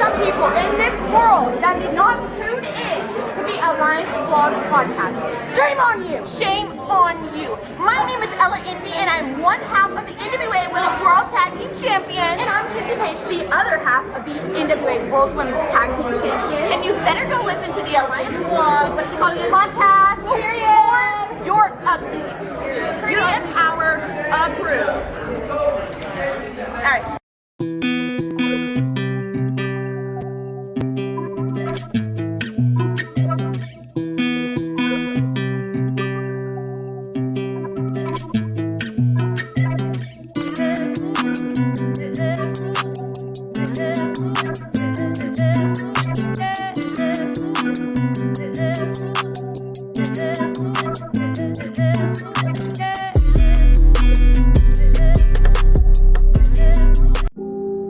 some people in this world that did not tune in to the Alliance Vlog podcast. Shame on you! Shame on you. My name is Ella Envy, and I'm one half of the NWA Women's World Tag Team Champion. And I'm Kinsey Page, the other half of the NWA World Women's Tag Team Champion. And you better go listen to the Alliance Vlog, what is it called again? Podcast, period. Or you're ugly. Pretty and power approved. All right.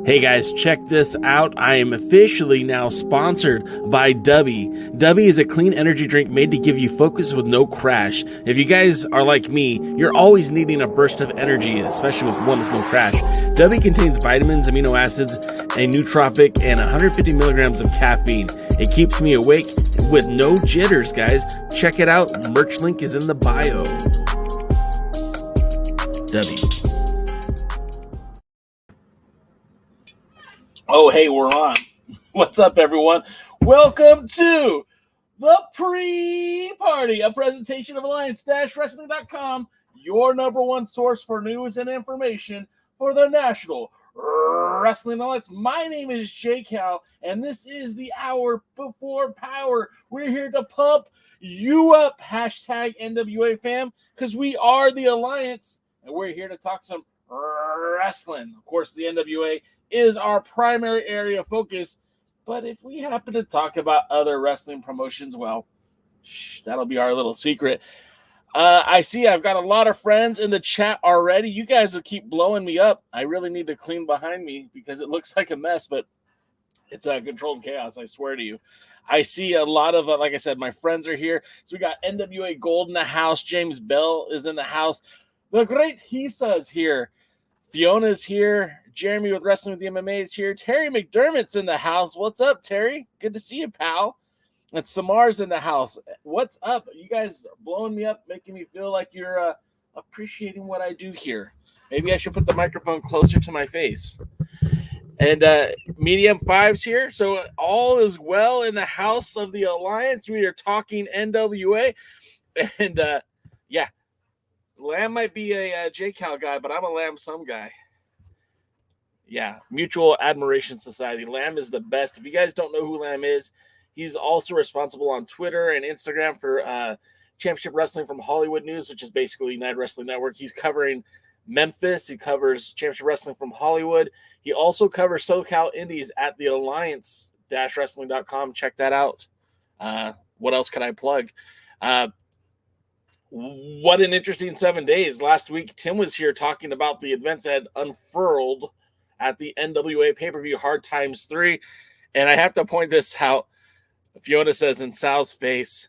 Hey guys, check this out. I am officially now sponsored by Dubby. Dubby is a clean energy drink made to give you focus with no crash. If you guys are like me, you're always needing a burst of energy, especially with one with no crash. Dubby contains vitamins, amino acids, a nootropic, and 150 milligrams of caffeine. It keeps me awake with no jitters, guys. Check it out. Merch link is in the bio. Dubby. Oh, hey, we're on. What's up, everyone? Welcome to the pre-party, a presentation of Alliance-Wrestling.com, your number one source for news and information for the National Wrestling Alliance. My name is J Cal, and this is the hour before power. We're here to pump you up, hashtag NWA fam, because we are the Alliance, and we're here to talk some wrestling. Of course, the NWA is our primary area of focus, but if we happen to talk about other wrestling promotions, well, that'll be our little secret. I see I've got a lot of friends in the chat already. You guys will keep blowing me up. I really need to clean behind me because it looks like a mess, but it's a controlled chaos, I swear to you. I see a lot of, like I said, my friends are here. So we got NWA Gold in the house. James Bell is in the house. The great Hisa's here. Fiona's here. Jeremy with Wrestling with the MMA is here. Terry McDermott's in the house. What's up, Terry? Good to see you, pal. And Samar's in the house. What's up? You guys are blowing me up, making me feel like you're appreciating what I do here. Maybe I should put the microphone closer to my face. And Medium 5's here. So all is well in the house of the Alliance. We are talking NWA. And, yeah, Lamb might be a J-Cal guy, but I'm a Lamb Some guy. Yeah, Mutual Admiration Society. Lamb is the best. If you guys don't know who Lamb is, he's also responsible on Twitter and Instagram for Championship Wrestling from Hollywood News, which is basically United Wrestling Network. He's covering Memphis. He covers Championship Wrestling from Hollywood. He also covers SoCal Indies at the Alliance-Wrestling.com. Check that out. What else can I plug? What an interesting 7 days. Last week, Tim was here talking about the events that had unfurled at the NWA pay-per-view Hard Times 3. And I have to point this out. Fiona says in Sal's face.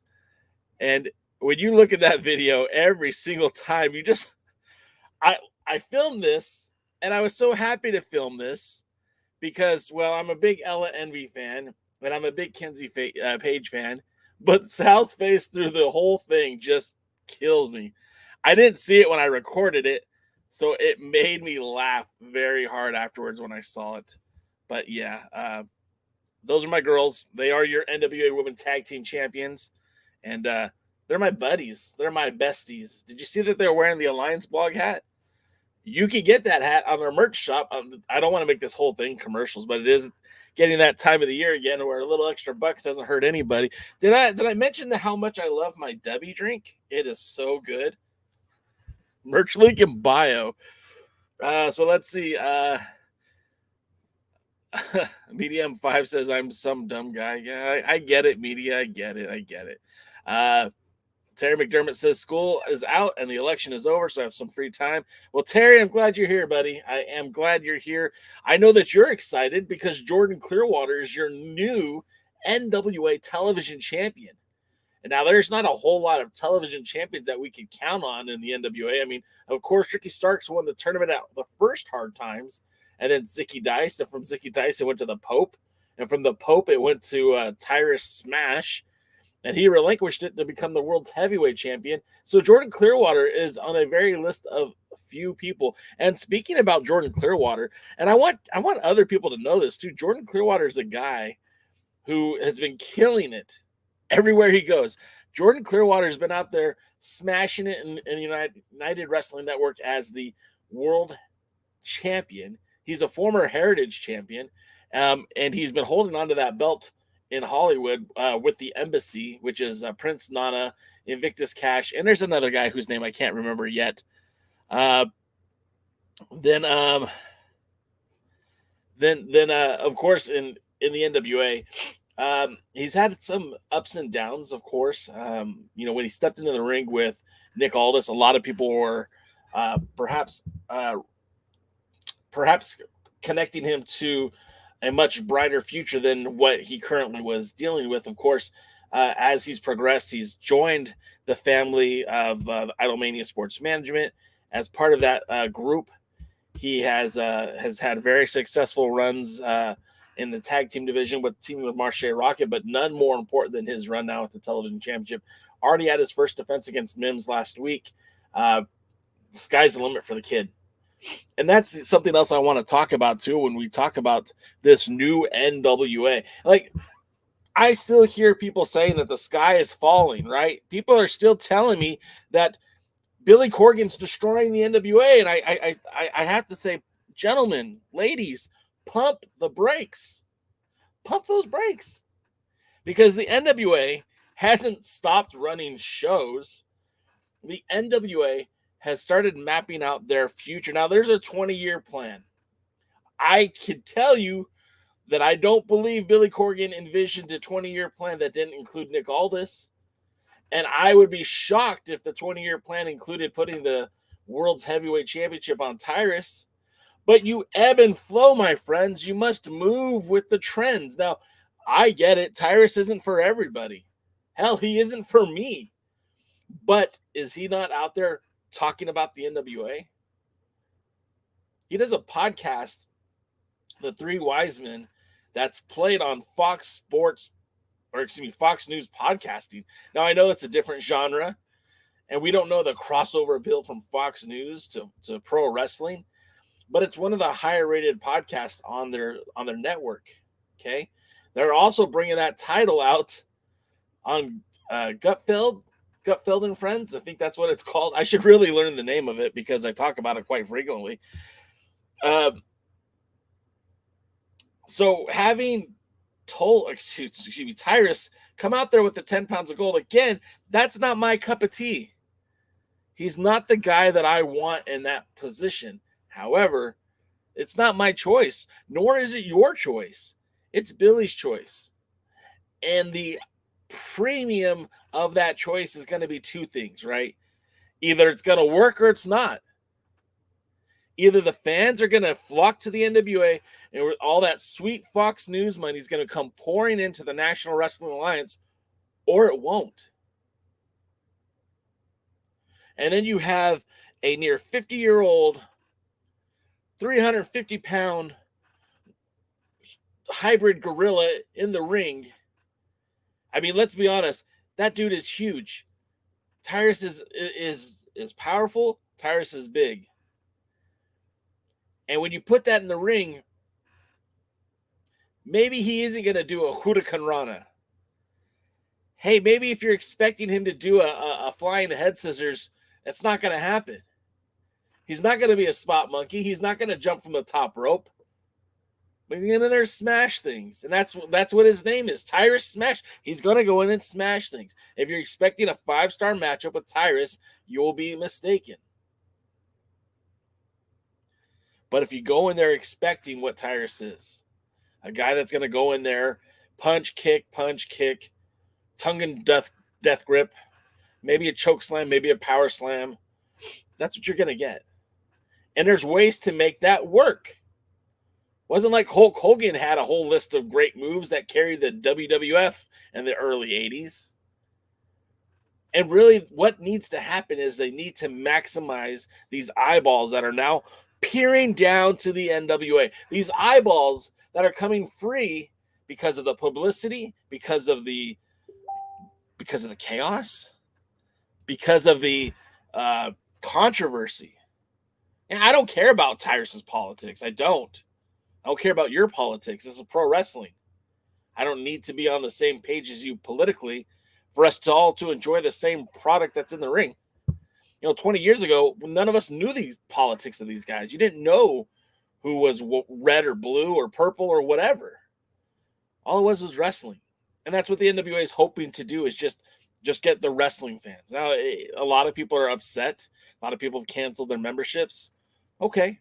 And when you look at that video every single time, you just... I filmed this, and I was so happy to film this because, well, I'm a big Ella Envy fan, and I'm a big Kinsey Page fan. But Sal's face through the whole thing just kills me. I didn't see it when I recorded it, so it made me laugh very hard afterwards when I saw it. But yeah, those are my girls. They are your NWA Women Tag Team Champions, and they're my buddies. They're my besties. Did you see that they're wearing the Alliance blog hat? You can get that hat on their merch shop. I don't want to make this whole thing commercials, but it is getting that time of the year again where a little extra bucks doesn't hurt anybody. Did I mention how much I love my Debbie drink? It is so good. Merch link in bio. So let's see. Medium 5 says I'm some dumb guy. Yeah, I get it, Media. I get it. Terry McDermott says school is out and the election is over, so I have some free time. Well, Terry, I'm glad you're here, buddy. I am glad you're here. I know that you're excited because Jordan Clearwater is your new NWA television champion. And now there's not a whole lot of television champions that we could count on in the NWA. I mean, of course, Ricky Starks won the tournament at the first Hard Times, and then Zicky Dice. And from Zicky Dice, it went to the Pope. And from the Pope, it went to Tyrus Smash, and he relinquished it to become the world's heavyweight champion. So Jordan Clearwater is on a very list of few people. And speaking about Jordan Clearwater, and I want other people to know this too, Jordan Clearwater is a guy who has been killing it everywhere he goes. Jordan Clearwater has been out there smashing it in the United Wrestling Network as the world champion. He's a former Heritage champion, and he's been holding on to that belt in Hollywood with the Embassy, which is Prince Nana, Invictus Cash, and there's another guy whose name I can't remember yet. Then of course in the NWA, he's had some ups and downs, of course. When he stepped into the ring with Nick Aldis, a lot of people were perhaps connecting him to a much brighter future than what he currently was dealing with. Of course, as he's progressed, he's joined the family of Idolmania Sports Management. As part of that group, he has had very successful runs in the tag team division with teaming with Marche Rocket, but none more important than his run now at the television championship. Already had his first defense against Mims last week. The sky's the limit for the kid. And that's something else I want to talk about too when we talk about this new NWA. Like, I still hear people saying that the sky is falling, right? People are still telling me that Billy Corgan's destroying the NWA, and I have to say, gentlemen, ladies, pump the brakes. Pump those brakes. Because the NWA hasn't stopped running shows. The NWA has started mapping out their future. Now, there's a 20-year plan. I can tell you that I don't believe Billy Corgan envisioned a 20-year plan that didn't include Nick Aldis. And I would be shocked if the 20-year plan included putting the World's Heavyweight Championship on Tyrus. But you ebb and flow, my friends. You must move with the trends. Now, I get it. Tyrus isn't for everybody. Hell, he isn't for me. But is he not out there talking about the NWA? He does a podcast, The Three Wise Men, that's played on Fox News podcasting. Now, I know it's a different genre, and we don't know the crossover appeal from Fox News to pro wrestling, but it's one of the higher rated podcasts on their network. Okay. They're also bringing that title out on Gutfeld and Friends. I think that's what it's called. I should really learn the name of it because I talk about it quite frequently. So having Tyrus come out there with the 10 pounds of gold again, that's not my cup of tea. He's not the guy that I want in that position. However, it's not my choice, nor is it your choice. It's Billy's choice. And the premium of that choice is going to be two things, right? Either it's going to work or it's not. Either the fans are going to flock to the NWA and all that sweet Fox News money is going to come pouring into the National Wrestling Alliance, or it won't. And then you have a near 50-year-old, 350-pound hybrid gorilla in the ring. I mean, let's be honest. That dude is huge. Tyrus is powerful. Tyrus is big. And when you put that in the ring, maybe he isn't going to do a Huracan Rana. Hey, maybe if you're expecting him to do a flying head scissors, that's not going to happen. He's not going to be a spot monkey. He's not going to jump from the top rope. But he's going to smash things. And that's what his name is, Tyrus Smash. He's going to go in and smash things. If you're expecting a 5-star matchup with Tyrus, you'll be mistaken. But if you go in there expecting what Tyrus is, a guy that's going to go in there, punch, kick, tongue and death grip, maybe a choke slam, maybe a power slam, that's what you're going to get. And there's ways to make that work. Wasn't like Hulk Hogan had a whole list of great moves that carried the WWF in the early 80s. And really what needs to happen is they need to maximize these eyeballs that are now peering down to the NWA. These eyeballs that are coming free because of the publicity, because of the chaos, because of the controversy. And I don't care about Tyrus's politics. I don't care about your politics. This is pro wrestling. I don't need to be on the same page as you politically for us to all to enjoy the same product that's in the ring. 20 years ago, none of us knew these politics of these guys. You didn't know who was red or blue or purple or whatever. All it was wrestling. And that's what the NWA is hoping to do, is just get the wrestling fans. Now, a lot of people are upset. A lot of people have canceled their memberships. Okay.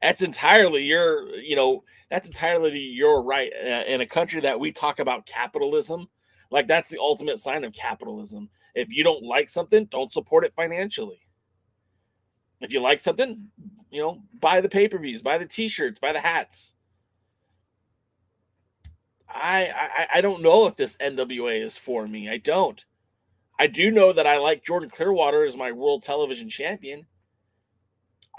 That's entirely your right. In a country that we talk about capitalism, like that's the ultimate sign of capitalism. If you don't like something, don't support it financially. If you like something, buy the pay-per-views, buy the t-shirts, buy the hats. I don't know if this NWA is for me. I don't. I do know that I like Jordan Clearwater as my world television champion.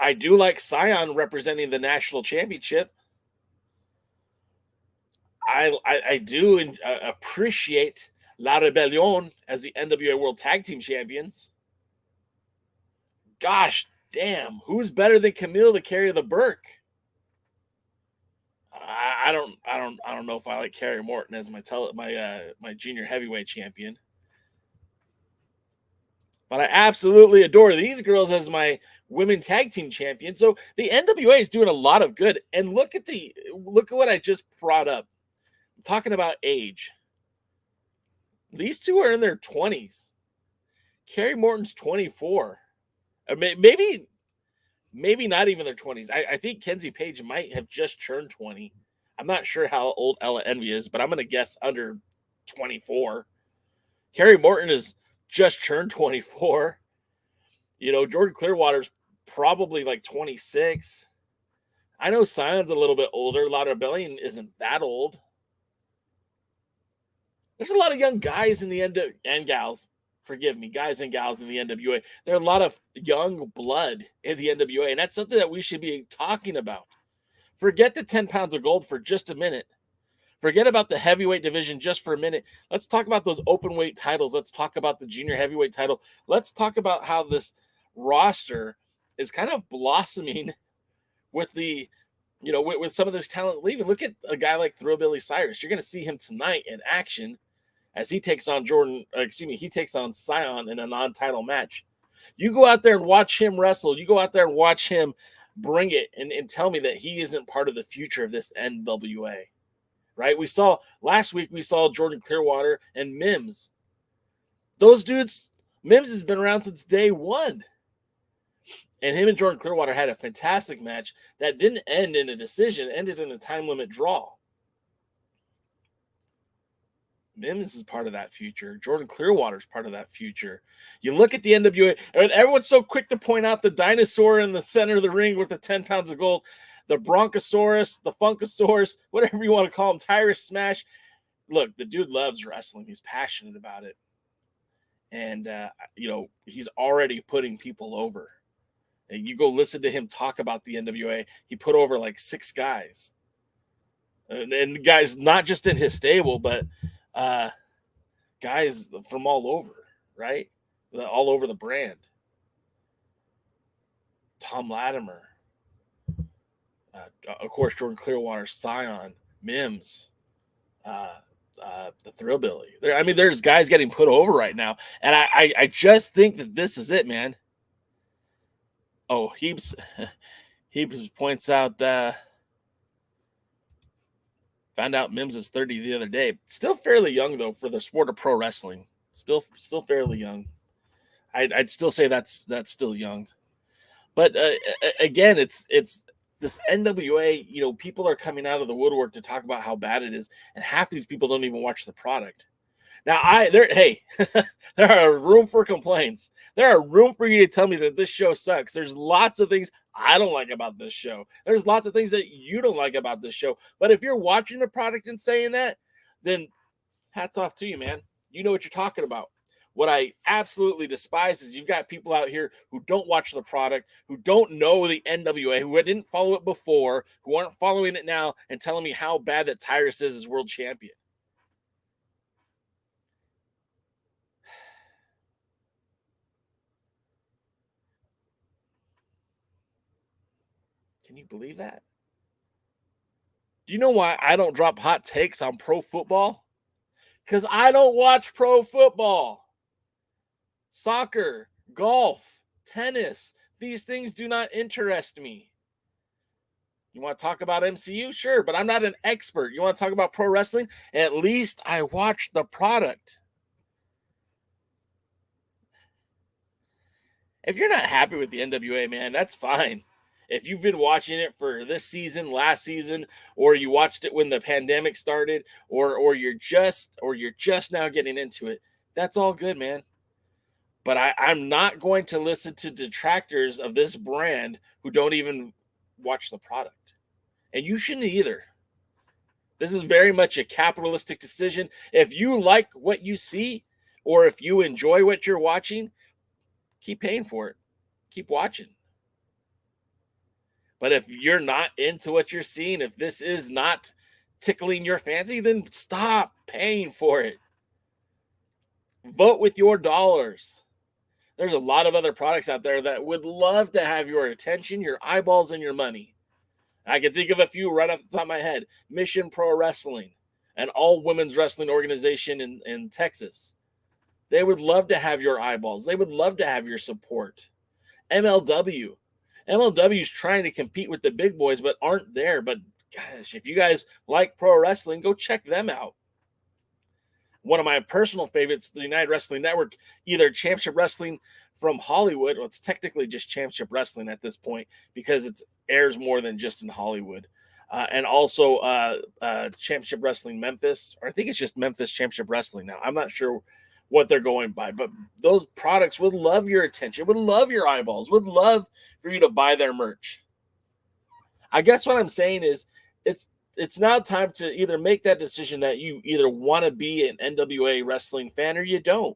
I do like Cyon representing the national championship. I do appreciate La Rebellion as the NWA World Tag Team Champions. Gosh damn, who's better than Kamille to carry the Burke? I don't know if I like Kerry Morton as my junior heavyweight champion. But I absolutely adore these girls as my women tag team champion. So the NWA is doing a lot of good. And look at what I just brought up. I'm talking about age. These two are in their 20s. Kerry Morton's 24. Maybe not even their 20s. I think Kenzie Page might have just turned 20. I'm not sure how old Ella Envy is, but I'm going to guess under 24. Kerry Morton is just turned 24. Jordan Clearwater's probably like 26. I know Cyon's a little bit older. La Rebellion isn't that old. There's a lot of young guys in the and gals. Forgive me, guys and gals in the NWA. There are a lot of young blood in the NWA, and that's something that we should be talking about. Forget the 10 pounds of gold for just a minute. Forget about the heavyweight division just for a minute. Let's talk about those open weight titles. Let's talk about the junior heavyweight title. Let's talk about how this roster is kind of blossoming with with some of this talent leaving. Look at a guy like Thrillbilly Cyrus. You're going to see him tonight in action as he takes on he takes on Cyon in a non-title match. You go out there and watch him wrestle. You go out there and watch him bring it and tell me that he isn't part of the future of this NWA, right? Last week we saw Jordan Clearwater and Mims. Those dudes, Mims has been around since day one. And him and Jordan Clearwater had a fantastic match that didn't end in a decision, ended in a time limit draw. Mims is part of that future. Jordan Clearwater is part of that future. You look at the NWA, and everyone's so quick to point out the dinosaur in the center of the ring with the 10 pounds of gold, the Bronchosaurus, the Funkasaurus, whatever you want to call him, Tyrus Smash. Look, the dude loves wrestling. He's passionate about it. And, he's already putting people over. And you go listen to him talk about the NWA. He put over like 6 guys. And guys, not just in his stable, but guys from all over, right? All over the brand. Tom Latimer. Of course, Jordan Clearwater, Cyon, Mims, the Thrillbilly. There's guys getting put over right now. And I just think that this is it, man. Oh, Heaps points out found out Mims is 30 the other day. Still fairly young, though, for the sport of pro wrestling. Still fairly young. I'd still say that's still young. But again, it's this NWA. People are coming out of the woodwork to talk about how bad it is, and half these people don't even watch the product. Now, there are room for complaints. There are room for you to tell me that this show sucks. There's lots of things I don't like about this show. There's lots of things that you don't like about this show. But if you're watching the product and saying that, then hats off to you, man. You know what you're talking about. What I absolutely despise is you've got people out here who don't watch the product, who don't know the NWA, who didn't follow it before, who aren't following it now, and telling me how bad that Tyrus is as world champion. Can you believe that? Do you know why I don't drop hot takes on pro football? Because I don't watch pro football. Soccer, golf, tennis, these things do not interest me. You want to talk about MCU? Sure, but I'm not an expert. You want to talk about pro wrestling? At least I watch the product. If you're not happy with the NWA, man, that's fine. If you've been watching it for this season, last season, or you watched it when the pandemic started, or you're just now getting into it, that's all good, man. But I'm not going to listen to detractors of this brand who don't even watch the product. And you shouldn't either. This is very much a capitalistic decision. If you like what you see, or if you enjoy what you're watching, keep paying for it. Keep watching. But if you're not into what you're seeing, if this is not tickling your fancy, then stop paying for it. Vote with your dollars. There's a lot of other products out there that would love to have your attention, your eyeballs, and your money. I can think of a few right off the top of my head. Mission Pro Wrestling, an all-women's wrestling organization in Texas. They would love to have your eyeballs. They would love to have your support. MLW. MLW is trying to compete with the big boys, but aren't there. But gosh, if you guys like pro wrestling, go check them out. One of my personal favorites, the United Wrestling Network, either Championship Wrestling from Hollywood. Well, it's technically just Championship Wrestling at this point because it airs more than just in Hollywood. And also Championship Wrestling Memphis, or I think it's just Memphis Championship Wrestling now. I'm not sure what they're going by, but those products would love your attention, would love your eyeballs, would love for you to buy their merch. I guess what I'm saying is it's now time to either make that decision that you either want to be an NWA wrestling fan or you don't.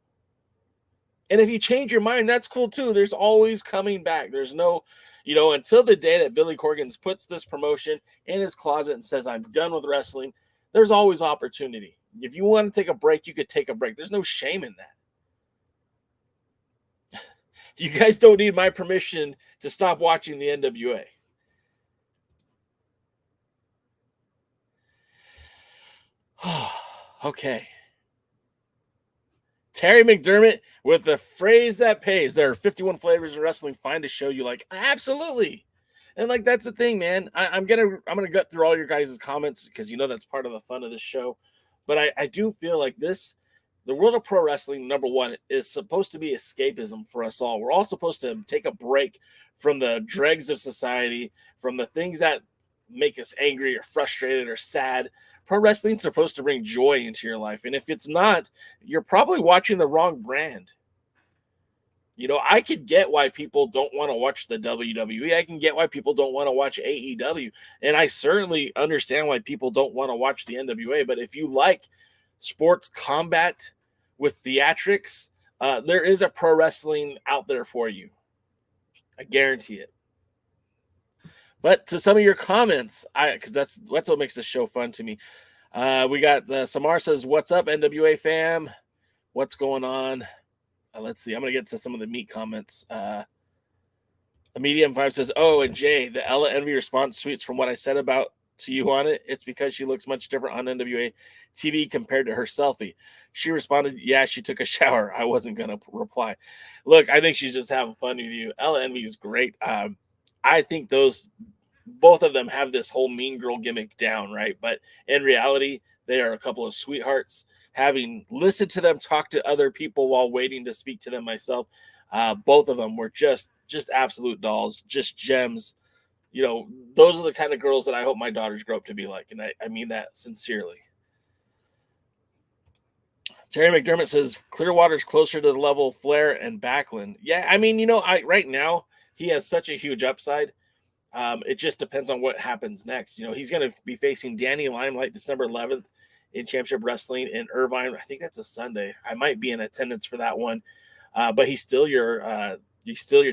And if you change your mind, that's cool too. There's always coming back. There's no, until the day that Billy Corgan puts this promotion in his closet and says, I'm done with wrestling, there's always opportunity. If you want to take a break, you could take a break. There's no shame in that. You guys don't need my permission to stop watching the NWA. Okay. Terry McDermott with the phrase that pays. There are 51 flavors of wrestling. Find a show you like. Absolutely. And that's the thing, man. I'm gonna gut through all your guys' comments because that's part of the fun of this show. But I do feel like the world of pro wrestling, number one, is supposed to be escapism for us all. We're all supposed to take a break from the dregs of society, from the things that make us angry or frustrated or sad. Pro wrestling is supposed to bring joy into your life. And if it's not, you're probably watching the wrong brand. I could get why people don't want to watch the WWE. I can get why people don't want to watch AEW. And I certainly understand why people don't want to watch the NWA. But if you like sports combat with theatrics, there is a pro wrestling out there for you. I guarantee it. But to some of your comments, because that's what makes this show fun to me. We got Samar says, "What's up, NWA fam? What's going on?" Let's see. I'm gonna get to some of the meat comments. A Medium 5 says, "Oh, and Jay, the Ella Envy response tweets from what I said about to you on it. It's because she looks much different on NWA TV compared to her selfie." She responded, "Yeah, she took a shower." I wasn't gonna reply. Look, I think she's just having fun with you. Ella Envy is great. I think both of them have this whole mean girl gimmick down, right? But in reality, they are a couple of sweethearts. Having listened to them talk to other people while waiting to speak to them myself, both of them were just absolute dolls, just gems. Those are the kind of girls that I hope my daughters grow up to be like, and I mean that sincerely. Terry McDermott says Clearwater's closer to the level of Flair and Backlund. Yeah, I mean, right now he has such a huge upside. It just depends on what happens next. He's going to be facing Danny Limelight December 11th in Championship Wrestling in Irvine. I think that's a Sunday. I might be in attendance for that one. But he's still your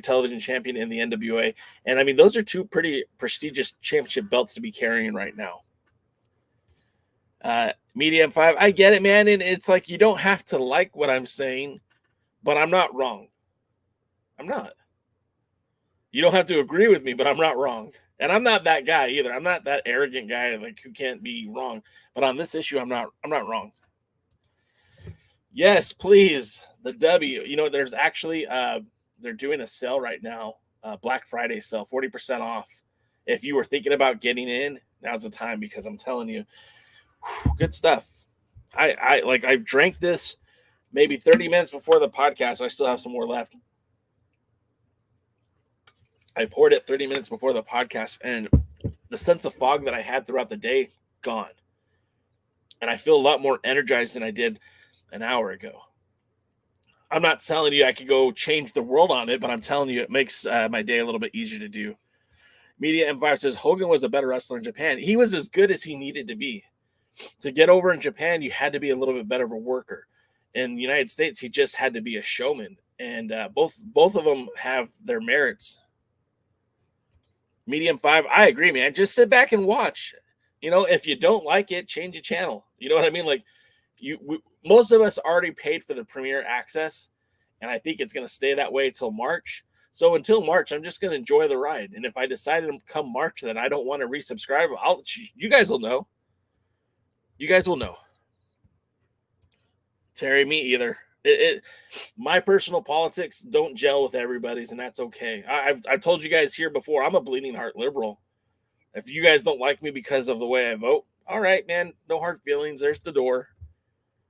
television champion in the NWA. And I mean, those are two pretty prestigious championship belts to be carrying right now. Media M5, I get it, man. And it's like, you don't have to like what I'm saying, but I'm not wrong. I'm not. You don't have to agree with me, but I'm not wrong. And I'm not that guy either. I'm not that arrogant guy like who can't be wrong. But on this issue, I'm not wrong. Yes, please. The W. You know, there's actually they're doing a sale right now, Black Friday sale, 40% off. If you were thinking about getting in, now's the time, because I'm telling you, good stuff. I've drank this maybe 30 minutes before the podcast. So I still have some more left. I poured it 30 minutes before the podcast, and the sense of fog that I had throughout the day, gone. And I feel a lot more energized than I did an hour ago. I'm not telling you I could go change the world on it, but I'm telling you it makes my day a little bit easier to do. Media Empire says Hogan was a better wrestler in Japan. He was as good as he needed to be. To get over in Japan, you had to be a little bit better of a worker. In the United States, he just had to be a showman. And both of them have their merits. Medium 5, I agree, man. Just sit back and watch. You know, if you don't like it, change the channel. You know what I mean? Like, most of us already paid for the premiere access, and I think it's going to stay that way till March. So until March, I'm just going to enjoy the ride. And if I decide to come March that I don't want to resubscribe, you guys will know. You guys will know. Terry, me either. My personal politics don't gel with everybody's, and that's okay. I've told you guys here before, I'm a bleeding heart liberal. If you guys don't like me because of the way I vote, all right, man, no hard feelings. There's the door.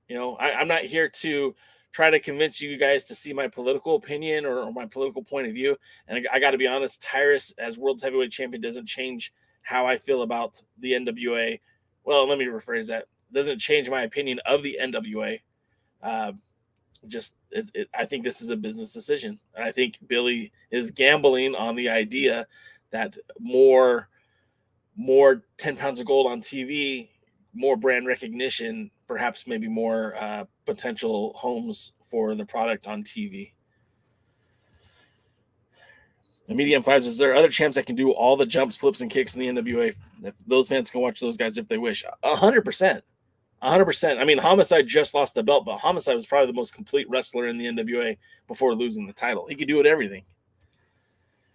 You know, I'm not here to try to convince you guys to see my political opinion or my political point of view. And I got to be honest, Tyrus as World's Heavyweight Champion doesn't change how I feel about the NWA. Well, let me rephrase that. Doesn't change my opinion of the NWA. I think this is a business decision. And I think Billy is gambling on the idea that more 10 pounds of gold on TV, more brand recognition, perhaps maybe more potential homes for the product on TV. The Medium 5 says, there are other champs that can do all the jumps, flips, and kicks in the NWA. If those fans can watch those guys if they wish. 100%. 100%. I mean, Homicide just lost the belt, but Homicide was probably the most complete wrestler in the NWA before losing the title. He could do it everything.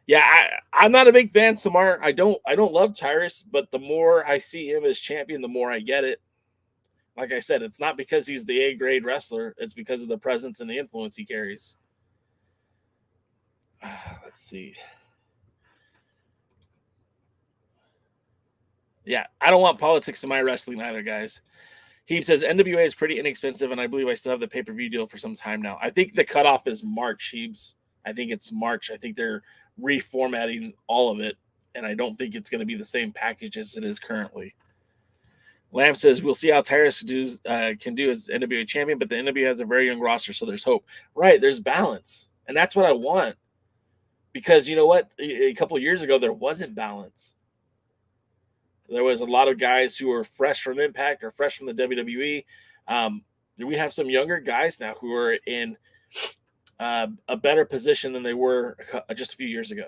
Yeah, I'm not a big fan, Samar. I don't love Tyrus, but the more I see him as champion, the more I get it. Like I said, it's not because he's the A-grade wrestler. It's because of the presence and the influence he carries. Let's see. Yeah, I don't want politics in my wrestling either, guys. He says NWA is pretty inexpensive, and I believe I still have the pay-per-view deal for some time now. I think the cutoff is March, Heebs. I think it's March. I think they're reformatting all of it, and I don't think it's going to be the same package as it is currently. Lamb says, we'll see how Tyrus can do as NWA champion, but the NWA has a very young roster, so there's hope. Right, there's balance, and that's what I want. Because you know what? A couple of years ago, there wasn't balance. There was a lot of guys who were fresh from Impact or fresh from the WWE. We have some younger guys now who are in a better position than they were just a few years ago.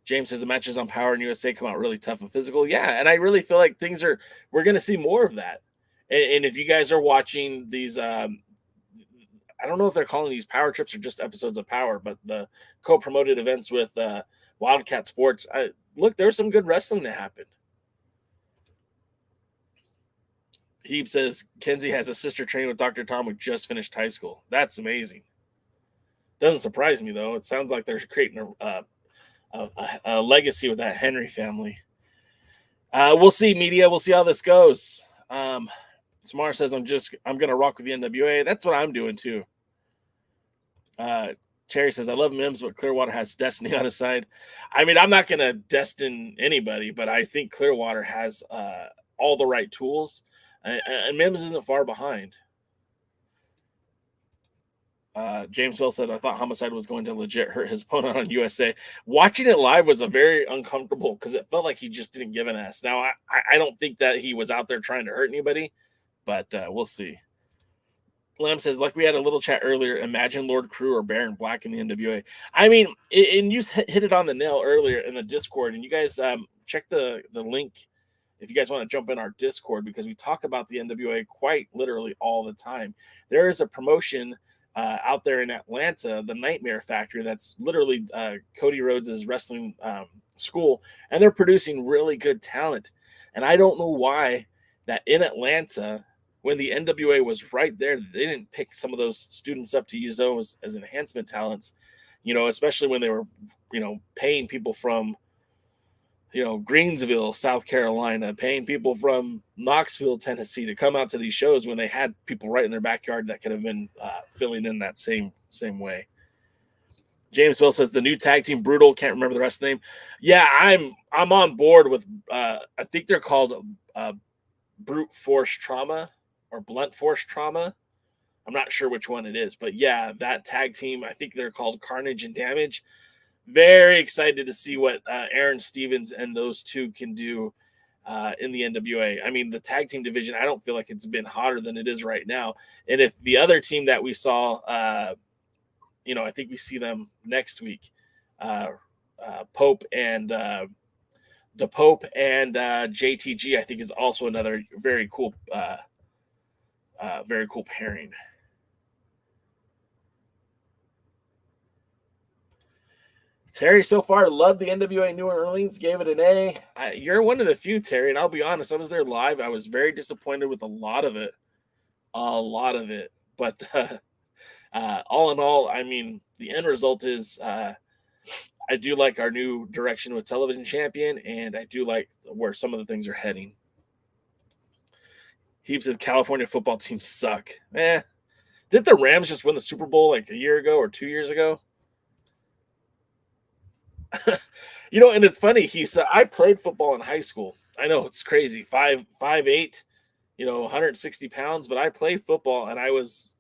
James says the matches on Power and USA come out really tough and physical. Yeah, and I really feel like we're going to see more of that. And if you guys are watching these, I don't know if they're calling these Power Trips or just episodes of Power, but the co-promoted events with Wildkat Sports, look, there's some good wrestling that happened. Heeb says Kenzie has a sister training with Dr. Tom who just finished high school. That's amazing. Doesn't surprise me, though. It sounds like they're creating a legacy with that Henry family. We'll see, media. We'll see how this goes. Samara says, I'm going to rock with the NWA. That's what I'm doing, too. Cherry says, I love Mims, but Clearwater has destiny on his side. I mean, I'm not going to destine anybody, but I think Clearwater has all the right tools, and Mims isn't far behind. James Will said, I thought Homicide was going to legit hurt his opponent on USA. Watching it live was a very uncomfortable because it felt like he just didn't give an ass. Now, I don't think that he was out there trying to hurt anybody, but we'll see. Lamb says, like we had a little chat earlier, imagine Lord Crew or Baron Black in the NWA. I mean, and you hit it on the nail earlier in the Discord, and you guys check the link if you guys want to jump in our Discord, because we talk about the NWA quite literally all the time. There is a promotion out there in Atlanta, the Nightmare Factory, that's literally Cody Rhodes' wrestling school, and they're producing really good talent. And I don't know why that in Atlanta, when the NWA was right there, they didn't pick some of those students up to use those as enhancement talents, especially when they were, paying people from, Greensville, South Carolina, paying people from Knoxville, Tennessee to come out to these shows when they had people right in their backyard that could have been filling in that same way. James Will says the new tag team Brutal, can't remember the rest of the name. Yeah, I'm on board with I think they're called Brute Force Trauma or Blunt Force Trauma. I'm not sure which one it is, but yeah, that tag team, I think they're called Carnage and Damage. Very excited to see what Aaron Stevens and those two can do in the NWA. I mean, the tag team division, I don't feel like it's been hotter than it is right now. And if the other team that we saw, I think we see them next week, Pope and the Pope and JTG, I think is also another very cool pairing. Terry, so far, loved the NWA New Orleans, gave it an A. You're one of the few, Terry, and I'll be honest, I was there live. I was very disappointed with a lot of it. But all in all, I mean, the end result is I do like our new direction with Television Champion, and I do like where some of the things are heading. He says California football teams suck. Didn't the Rams just win the Super Bowl like a year ago or 2 years ago? And it's funny. He said, I played football in high school. I know it's crazy. 5'8", 160 pounds, but I played football and I was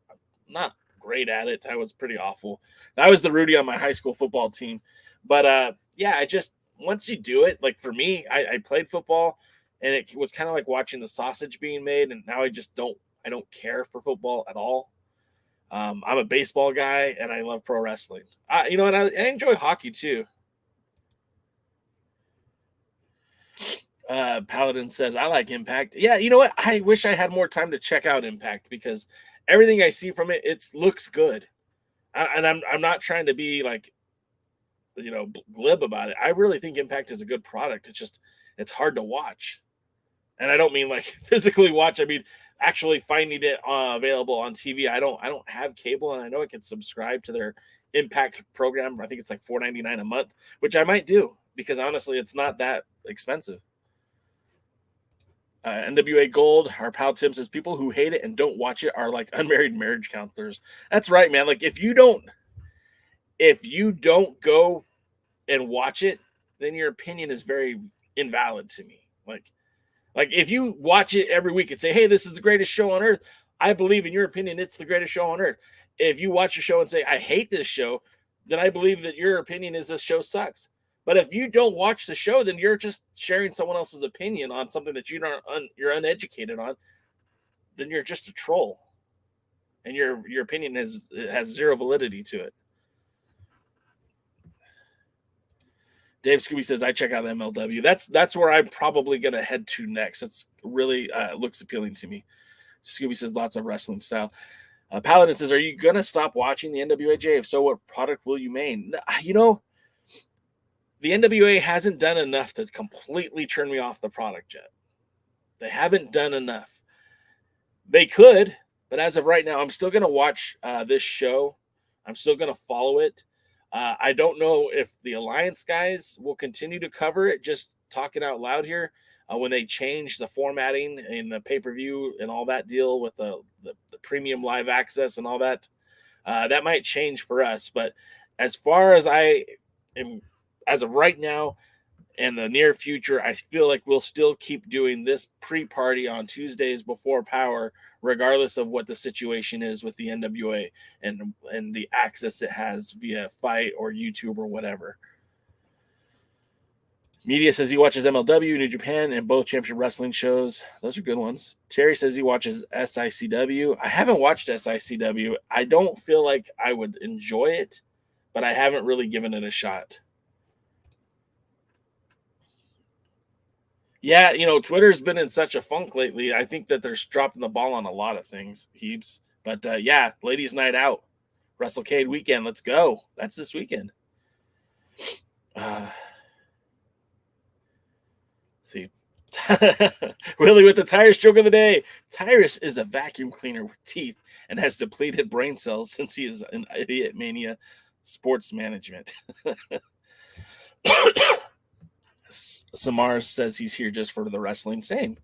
not great at it. I was pretty awful. I was the Rudy on my high school football team. But I just, once you do it, like for me, I played football and it was kind of like watching the sausage being made. And now I don't care for football at all. I'm a baseball guy and I love pro wrestling. And I enjoy hockey too. Paladin says, I like Impact. Yeah, you know what? I wish I had more time to check out Impact because everything I see from it looks good. And I'm not trying to be like, glib about it. I really think Impact is a good product. It's hard to watch. And I don't mean like physically watch. I mean, actually finding it available on TV. I don't have cable, and I know I can subscribe to their Impact program. I think it's like $4.99 a month, which I might do because honestly, it's not that expensive. NWA Gold, our pal Tim says people who hate it and don't watch it are like unmarried marriage counselors. That's right, man. Like if you don't go and watch it, then your opinion is very invalid to me. Like if you watch it every week and say, hey, this is the greatest show on earth, I believe in your opinion it's the greatest show on earth. If you watch a show and say, I hate this show, then I believe that your opinion is this show sucks. But if you don't watch the show, then you're just sharing someone else's opinion on something that you're uneducated on. Then you're just a troll, and your opinion has zero validity to it. Dave Scooby says, I check out MLW. That's where I'm probably going to head to next. That's really looks appealing to me. Scooby says, lots of wrestling style. Paladin says, are you going to stop watching the NWAJ? If so, what product will you main? The NWA hasn't done enough to completely turn me off the product yet. They haven't done enough. They could, but as of right now, I'm still going to watch this show. I'm still going to follow it. I don't know if the Alliance guys will continue to cover it, just talking out loud here, when they change the formatting in the pay-per-view and all that deal with the premium live access and all that. That might change for us. But as far as I am, as of right now, in the near future, I feel like we'll still keep doing this pre-party on Tuesdays before Power, regardless of what the situation is with the NWA and the access it has via Fight or YouTube or whatever. Media says he watches MLW, New Japan, and both Championship Wrestling shows. Those are good ones. Terry says he watches SICW. I haven't watched SICW. I don't feel like I would enjoy it, but I haven't really given it a shot. Yeah, Twitter's been in such a funk lately. I think that they're dropping the ball on a lot of things, Heaps. But yeah, ladies' night out, WrestleCade weekend. Let's go. That's this weekend. See, Willie with the Tyrus joke of the day. Tyrus is a vacuum cleaner with teeth and has depleted brain cells since he is an idiot mania sports management. Samar says he's here just for the wrestling. Same.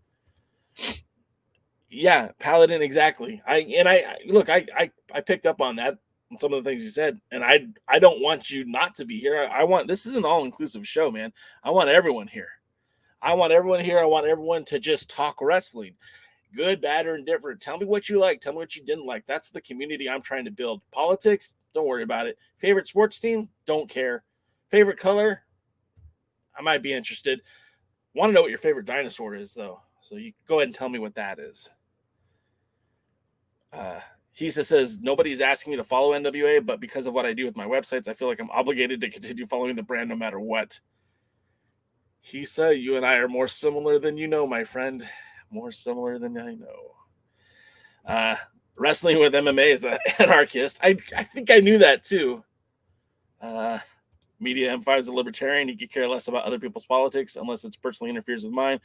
Yeah, Paladin, exactly. I picked up on that and some of the things you said, and I don't want you not to be here. This is an all-inclusive show, man. I want everyone here. I want everyone to just talk wrestling. Good, bad, or indifferent. Tell me what you like. Tell me what you didn't like. That's the community I'm trying to build. Politics, don't worry about it. Favorite sports team, don't care. Favorite color, I might be interested. Want to know what your favorite dinosaur is, though. So you go ahead and tell me what that is. Hisa says, nobody's asking me to follow NWA, but because of what I do with my websites, I feel like I'm obligated to continue following the brand no matter what. Hisa, you and I are more similar than you know, my friend. More similar than I know. Wrestling with MMA is an anarchist. I think I knew that, too. Media M5 is a libertarian. He could care less about other people's politics unless it personally interferes with mine.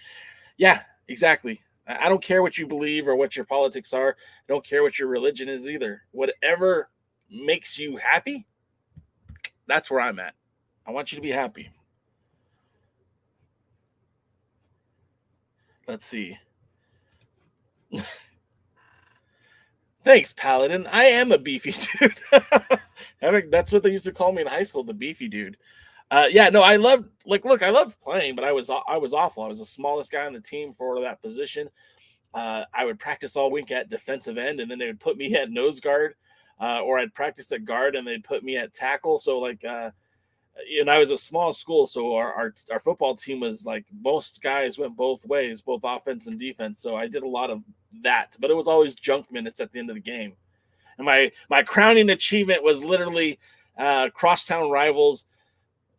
Yeah, exactly. I don't care what you believe or what your politics are. I don't care what your religion is either. Whatever makes you happy, that's where I'm at. I want you to be happy. Let's see. Thanks, Paladin. I am a beefy dude. That's what they used to call me in high school, the beefy dude. Yeah, no, I loved playing, but I was awful. I was the smallest guy on the team for that position. I would practice all week at defensive end, and then they would put me at nose guard, or I'd practice at guard, and they'd put me at tackle. So I was a small school, so our football team was like most guys went both ways, both offense and defense. So I did a lot of that, but it was always junk minutes at the end of the game. And my crowning achievement was literally crosstown rivals.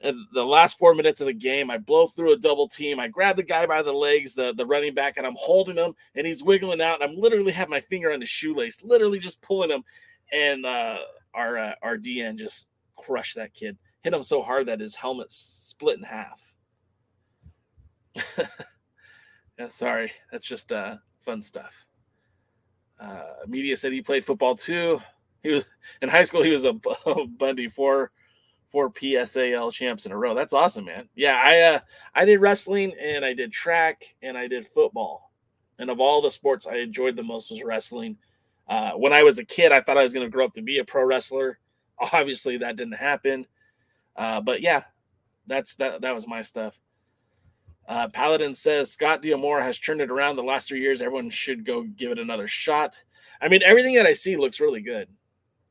The last 4 minutes of the game, I blow through a double team. I grab the guy by the legs, the running back, and I'm holding him, and he's wiggling out. And I'm literally have my finger on his shoelace, literally just pulling him. And our DN just crushed that kid. Hit him so hard that his helmet split in half. Yeah, sorry. That's just fun stuff. Media said he played football too. He was in high school. He was a Bundy four PSAL champs in a row. That's awesome, man. Yeah, I did wrestling and I did track and I did football. And of all the sports I enjoyed the most was wrestling. When I was a kid, I thought I was going to grow up to be a pro wrestler. Obviously, that didn't happen. But yeah, that was my stuff. Paladin says Scott D'Amore has turned it around the last 3 years. Everyone should go give it another shot. I mean, everything that I see looks really good.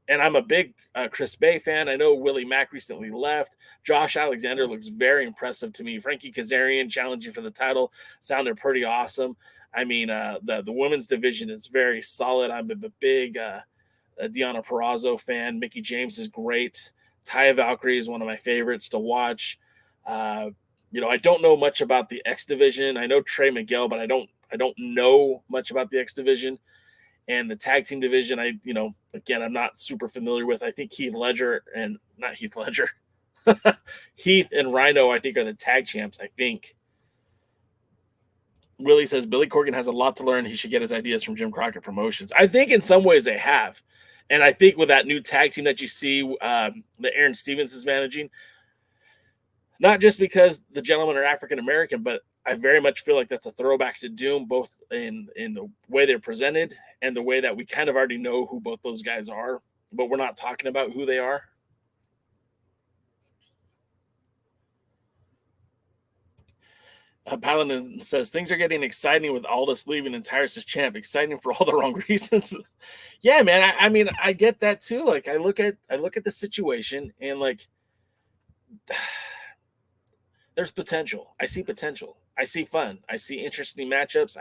And I'm a big Chris Bay fan. I know Willie Mack recently left. Josh Alexander looks very impressive to me. Frankie Kazarian challenging for the title sounded pretty awesome. I mean, the women's division is very solid. I'm a big Deonna Purrazzo fan. Mickie James is great. Taya Valkyrie is one of my favorites to watch. I don't know much about the X division. I know Trey Miguel, but I don't know much about the X division. And the tag team division, I'm not super familiar with. I think Heath and Rhino, I think, are the tag champs, I think. Willie says Billy Corgan has a lot to learn. He should get his ideas from Jim Crockett Promotions. I think in some ways they have. And I think with that new tag team that you see that Aaron Stevens is managing, not just because the gentlemen are African-American, but I very much feel like that's a throwback to Doom, both in the way they're presented and the way that we kind of already know who both those guys are, but we're not talking about who they are. Paladin says things are getting exciting with Aldous leaving and Tyrus as champ. Exciting for all the wrong reasons. Yeah, man. I mean, I get that too. Like, I look at the situation and like, there's potential. I see potential. I see fun. I see interesting matchups.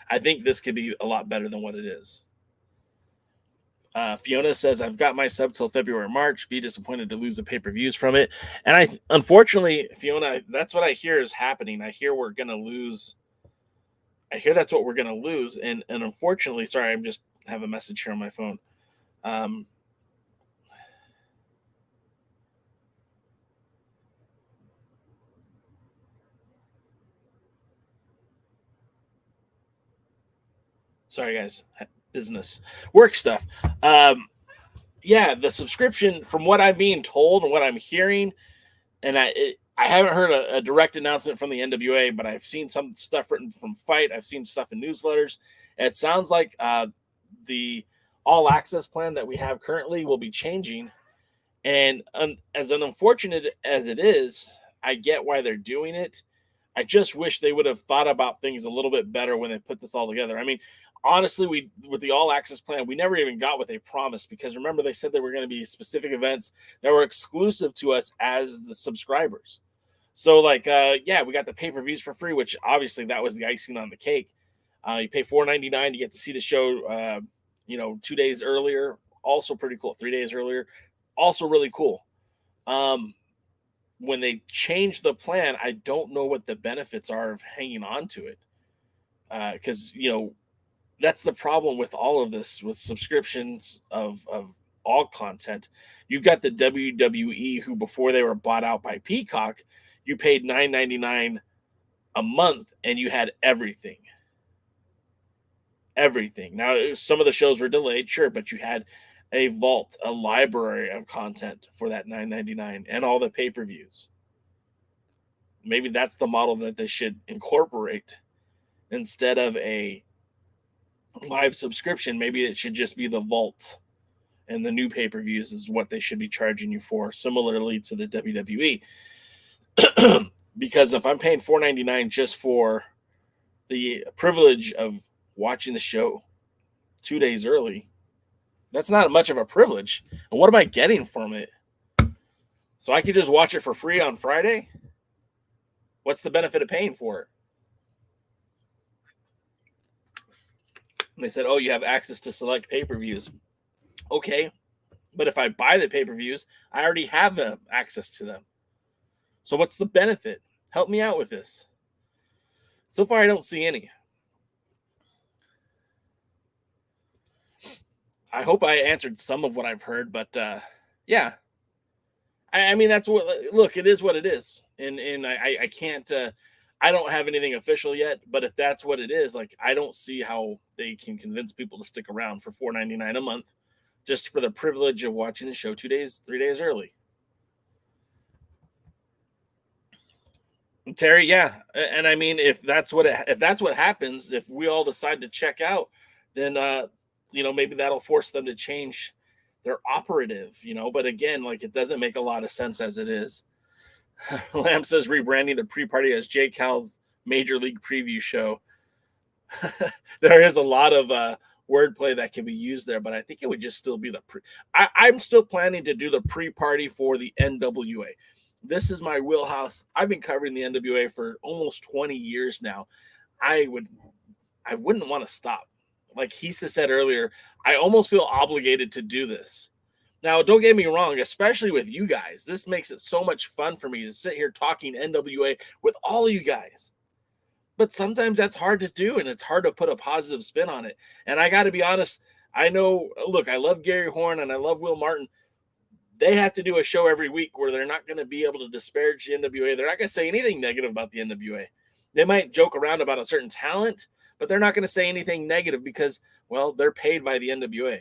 I think this could be a lot better than what it is. Fiona says, I've got my sub till February, March. Be disappointed to lose the pay-per-views from it. And unfortunately, Fiona, that's what I hear is happening. I hear we're going to lose. I hear that's what we're going to lose. And unfortunately, sorry, I'm just have a message here on my phone. Sorry, guys. Business work stuff. Yeah, the subscription, from what I'm being told and what I'm hearing, and I haven't heard a direct announcement from the NWA, but I've seen some stuff written from Fight. I've seen stuff in newsletters. It sounds like the all access plan that we have currently will be changing. And as unfortunate as it is, I get why they're doing it. I just wish they would have thought about things a little bit better when they put this all together. I mean, honestly, with the all access plan, we never even got what they promised, because remember, they said there were going to be specific events that were exclusive to us as the subscribers. So like, yeah, we got the pay-per-views for free, which obviously that was the icing on the cake. You pay $4.99 to get to see the show, 2 days earlier. Also pretty cool. 3 days earlier. Also really cool. When they change the plan, I don't know what the benefits are of hanging on to it. Because, that's the problem with all of this, with subscriptions of all content. You've got the WWE, who before they were bought out by Peacock, you paid $9.99 a month and you had everything. Everything. Now, some of the shows were delayed, sure, but you had a vault, a library of content for that $9.99 and all the pay-per-views. Maybe that's the model that they should incorporate instead of a live subscription. Maybe it should just be the vault, and the new pay-per-views is what they should be charging you for, similarly to the WWE. Because if I'm paying $4.99 just for the privilege of watching the show 2 days early, that's not much of a privilege. And what am I getting from it? So I could just watch it for free on Friday? What's the benefit of paying for it? And they said, oh, you have access to select pay-per-views. Okay, but if I buy the pay-per-views, I already have the access to them. So what's the benefit? Help me out with this. So far, I don't see any. I hope I answered some of what I've heard, but yeah. I mean, that's what, look, it is what it is. And I can't, I don't have anything official yet, but if that's what it is, like, I don't see how they can convince people to stick around for $4.99 a month just for the privilege of watching the show 3 days early. Terry, yeah. And I mean, if that's what happens, if we all decide to check out, then maybe that'll force them to change their operative, but again, like, it doesn't make a lot of sense as it is. Lamb says rebranding the pre-party as J. Cal's Major League Preview Show. There is a lot of wordplay that can be used there, but I think it would just still be the I'm still planning to do the pre-party for the NWA. This is my wheelhouse. I've been covering the NWA for almost 20 years now. I wouldn't want to stop. Like Hisa said earlier, I almost feel obligated to do this. Now, don't get me wrong, especially with you guys. This makes it so much fun for me to sit here talking NWA with all of you guys. But sometimes that's hard to do, and it's hard to put a positive spin on it. And I got to be honest, I know, look, I love Gary Horn and I love Will Martin. They have to do a show every week where they're not going to be able to disparage the NWA. They're not going to say anything negative about the NWA. They might joke around about a certain talent, but they're not going to say anything negative because, well, they're paid by the NWA.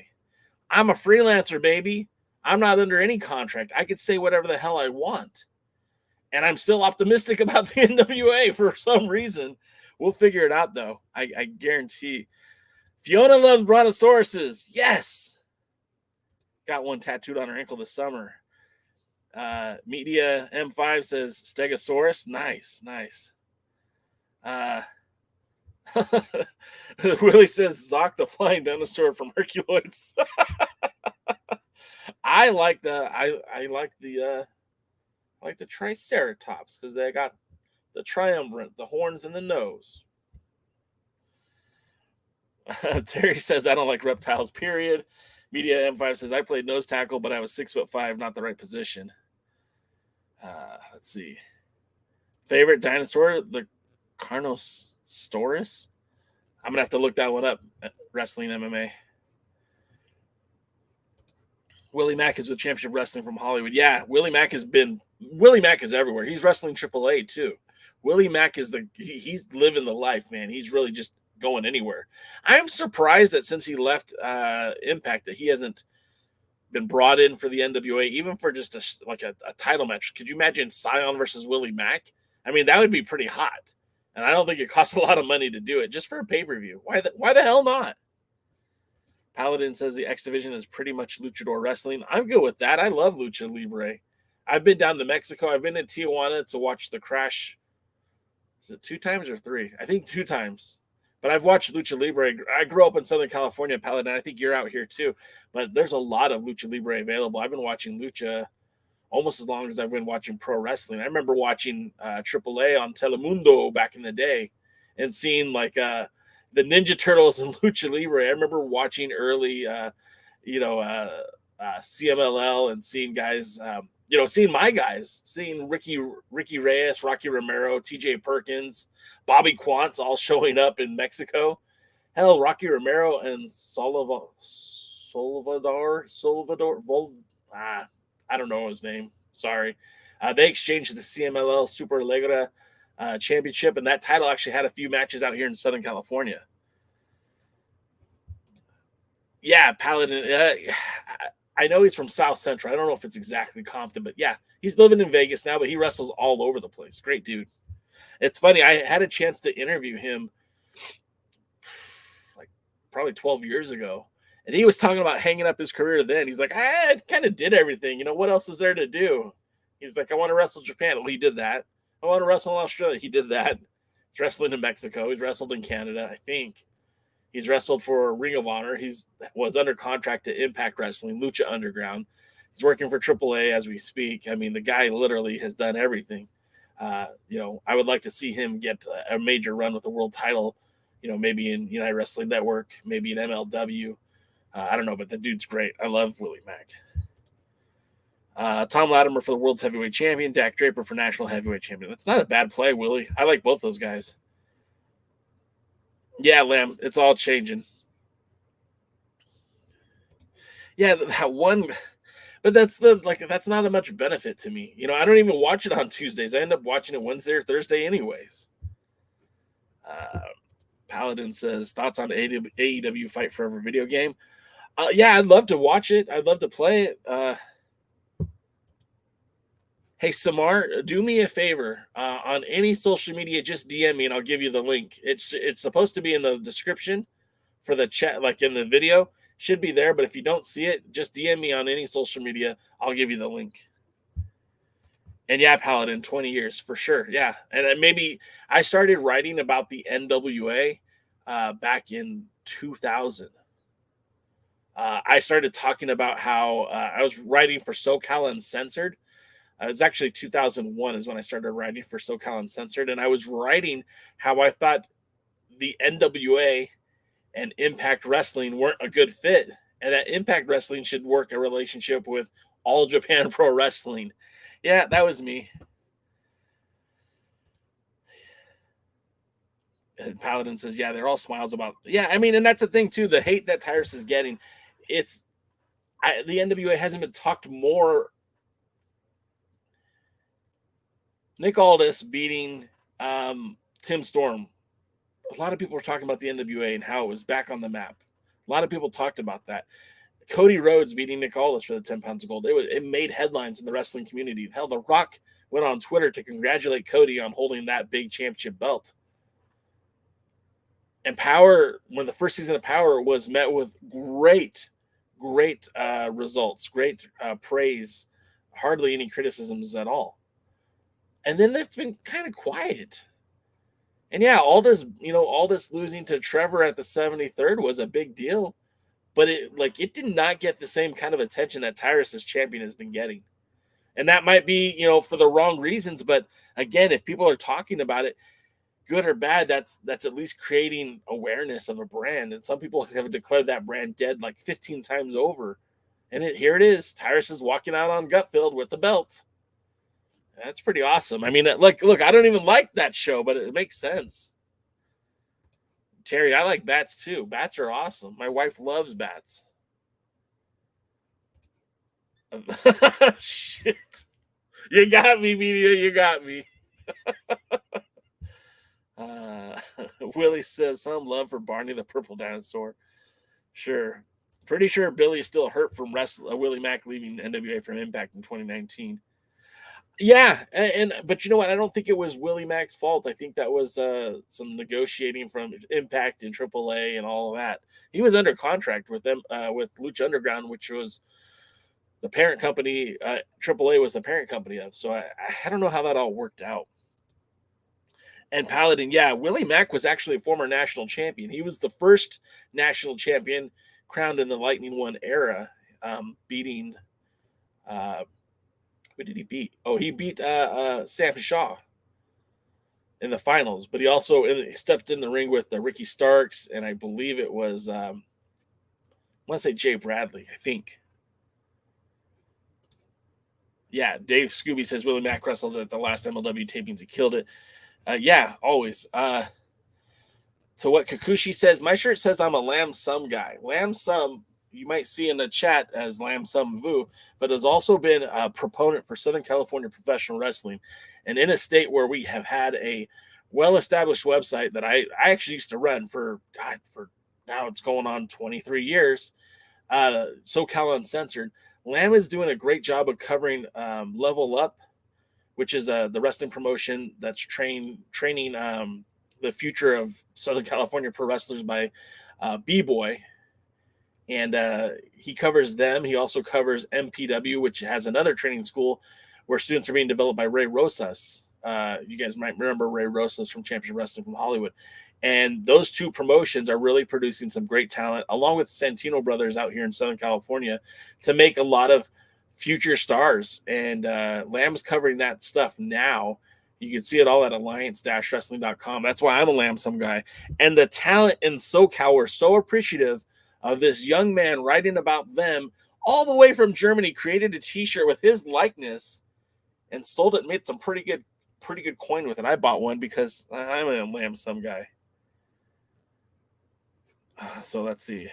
I'm a freelancer, baby. I'm not under any contract. I could say whatever the hell I want. And I'm still optimistic about the NWA for some reason. We'll figure it out, though. I guarantee. Fiona loves brontosauruses. Yes. Got one tattooed on her ankle this summer. Media M5 says Stegosaurus. Nice. Willie says Zoc the flying dinosaur from Herculoids. I like the Triceratops because they got the triumvirate, the horns and the nose. Terry says I don't like reptiles. Period. Media M5 says I played nose tackle, but I was 6'5", not the right position. Let's see. Favorite dinosaur, the Carnosaurus. I'm gonna have to look that one up. Wrestling MMA. Willie Mack is with Championship Wrestling from Hollywood. Yeah, Willie Mack is everywhere. He's wrestling AAA too. Willie Mack is he's living the life, man. He's really just going anywhere. I'm surprised that since he left Impact that he hasn't been brought in for the NWA, even for just a title match. Could you imagine Cyon versus Willie Mack? I mean, that would be pretty hot. And I don't think it costs a lot of money to do it just for a pay-per-view. Why the hell not? Paladin says the X Division is pretty much luchador wrestling. I'm good with that. I love Lucha Libre. I've been down to Mexico. I've been to Tijuana to watch the Crash. Is it 2 times or 3? I think 2 times. But I've watched Lucha Libre. I grew up in Southern California, Paladin. I think you're out here too. But there's a lot of Lucha Libre available. I've been watching Lucha almost as long as I've been watching pro wrestling. I remember watching AAA on Telemundo back in the day and seeing like the Ninja Turtles and Lucha Libre. I remember watching early, CMLL and seeing guys, seeing my guys, seeing Ricky Reyes, Rocky Romero, TJ Perkins, Bobby Quantz all showing up in Mexico. Hell, Rocky Romero and Salvador, I don't know his name. Sorry. They exchanged the CMLL Super Alegra championship, and that title actually had a few matches out here in Southern California. Yeah, Paladin. I know he's from South Central. I don't know if it's exactly Compton, but yeah, he's living in Vegas now, but he wrestles all over the place. Great dude. It's funny. I had a chance to interview him like probably 12 years ago, and he was talking about hanging up his career then. He's like, I kind of did everything. What else is there to do? He's like, I want to wrestle Japan. Well, he did that. I want to wrestle in Australia. He did that. He's wrestling in Mexico. He's wrestled in Canada, I think. He's wrestled for Ring of Honor. Was under contract to Impact Wrestling, Lucha Underground. He's working for AAA as we speak. I mean, the guy literally has done everything. I would like to see him get a major run with a world title, maybe in United Wrestling Network, maybe in MLW. I don't know, but the dude's great. I love Willie Mack. Tom Latimer for the World's Heavyweight Champion. Dak Draper for National Heavyweight Champion. That's not a bad play, Willie. I like both those guys. Yeah, Lamb, it's all changing. Yeah, that one, but that's not a much benefit to me. I don't even watch it on Tuesdays. I end up watching it Wednesday or Thursday anyways. Paladin says, thoughts on AEW Fight Forever video game? Yeah, I'd love to watch it. I'd love to play it. Hey, Samar, do me a favor. On any social media, just DM me and I'll give you the link. It's supposed to be in the description for the chat, like in the video. Should be there, but if you don't see it, just DM me on any social media. I'll give you the link. And yeah, Paladin, 20 years for sure. Yeah, and maybe I started writing about the NWA back in 2000. I started talking about how I was writing for SoCal Uncensored. It was actually 2001 is when I started writing for SoCal Uncensored, and I was writing how I thought the NWA and Impact Wrestling weren't a good fit, and that Impact Wrestling should work a relationship with All Japan Pro Wrestling. Yeah, that was me. And Paladin says, yeah, they're all smiles about. Yeah, I mean, and that's the thing too. The hate that Tyrus is getting, the NWA hasn't been talked more. Nick Aldis beating Tim Storm. A lot of people were talking about the NWA and how it was back on the map. A lot of people talked about that. Cody Rhodes beating Nick Aldis for the 10 pounds of gold. It made headlines in the wrestling community. Hell, The Rock went on Twitter to congratulate Cody on holding that big championship belt. And Power, when the first season of Power was met with great results, great praise, hardly any criticisms at all. And then it's been kind of quiet. And yeah, all this losing to Trevor at the 73rd was a big deal, but it did not get the same kind of attention that Tyrus as champion has been getting. And that might be, for the wrong reasons, but again, if people are talking about it, good or bad, that's at least creating awareness of a brand. And some people have declared that brand dead like 15 times over. And here it is. Tyrus is walking out on Gutfield with the belt. That's pretty awesome. I mean, look, I don't even like that show, but it makes sense. Terry, I like bats too. Bats are awesome. My wife loves bats. Shit. You got me, media. You got me. Willie says some love for Barney the Purple Dinosaur. Sure. Pretty sure Billy's still hurt from Willie Mack leaving NWA from Impact in 2019. Yeah, but you know what? I don't think it was Willie Mack's fault. I think that was some negotiating from Impact and AAA and all of that. He was under contract with them, with Lucha Underground, which was the parent company. AAA was the parent company of. So I don't know how that all worked out. And Paladin, yeah, Willie Mack was actually a former national champion. He was the first national champion crowned in the Lightning One era, beating. Who did he beat? Oh, he beat Sam Shaw in the finals. But he also stepped in the ring with Ricky Starks, and I believe it was, I want to say Jay Bradley, I think. Yeah, Dave Scooby says Willie Mack wrestled at the last MLW tapings. He killed it. Yeah, always. So what Kikuchi says, my shirt says I'm a Lamb Sum guy. Lamb Sum, you might see in the chat as Lamb Sum Vu, but has also been a proponent for Southern California professional wrestling. And in a state where we have had a well-established website that I actually used to run for now it's going on 23 years, SoCal Uncensored, Lamb is doing a great job of covering Level Up, which is the wrestling promotion that's training the future of Southern California pro wrestlers by B-Boy. And he covers them. He also covers MPW, which has another training school where students are being developed by Ray Rosas. You guys might remember Ray Rosas from Championship Wrestling from Hollywood. And those two promotions are really producing some great talent, along with Santino Brothers out here in Southern California, to make a lot of future stars. And Lamb's covering that stuff now. You can see it all at alliance-wrestling.com. That's why I'm a Lamb Sum guy. And the talent in SoCal were so appreciative of this young man writing about them all the way from Germany, created a t-shirt with his likeness and sold it and made some pretty good coin with it. I bought one because I'm a Lamb Sum guy. So let's see.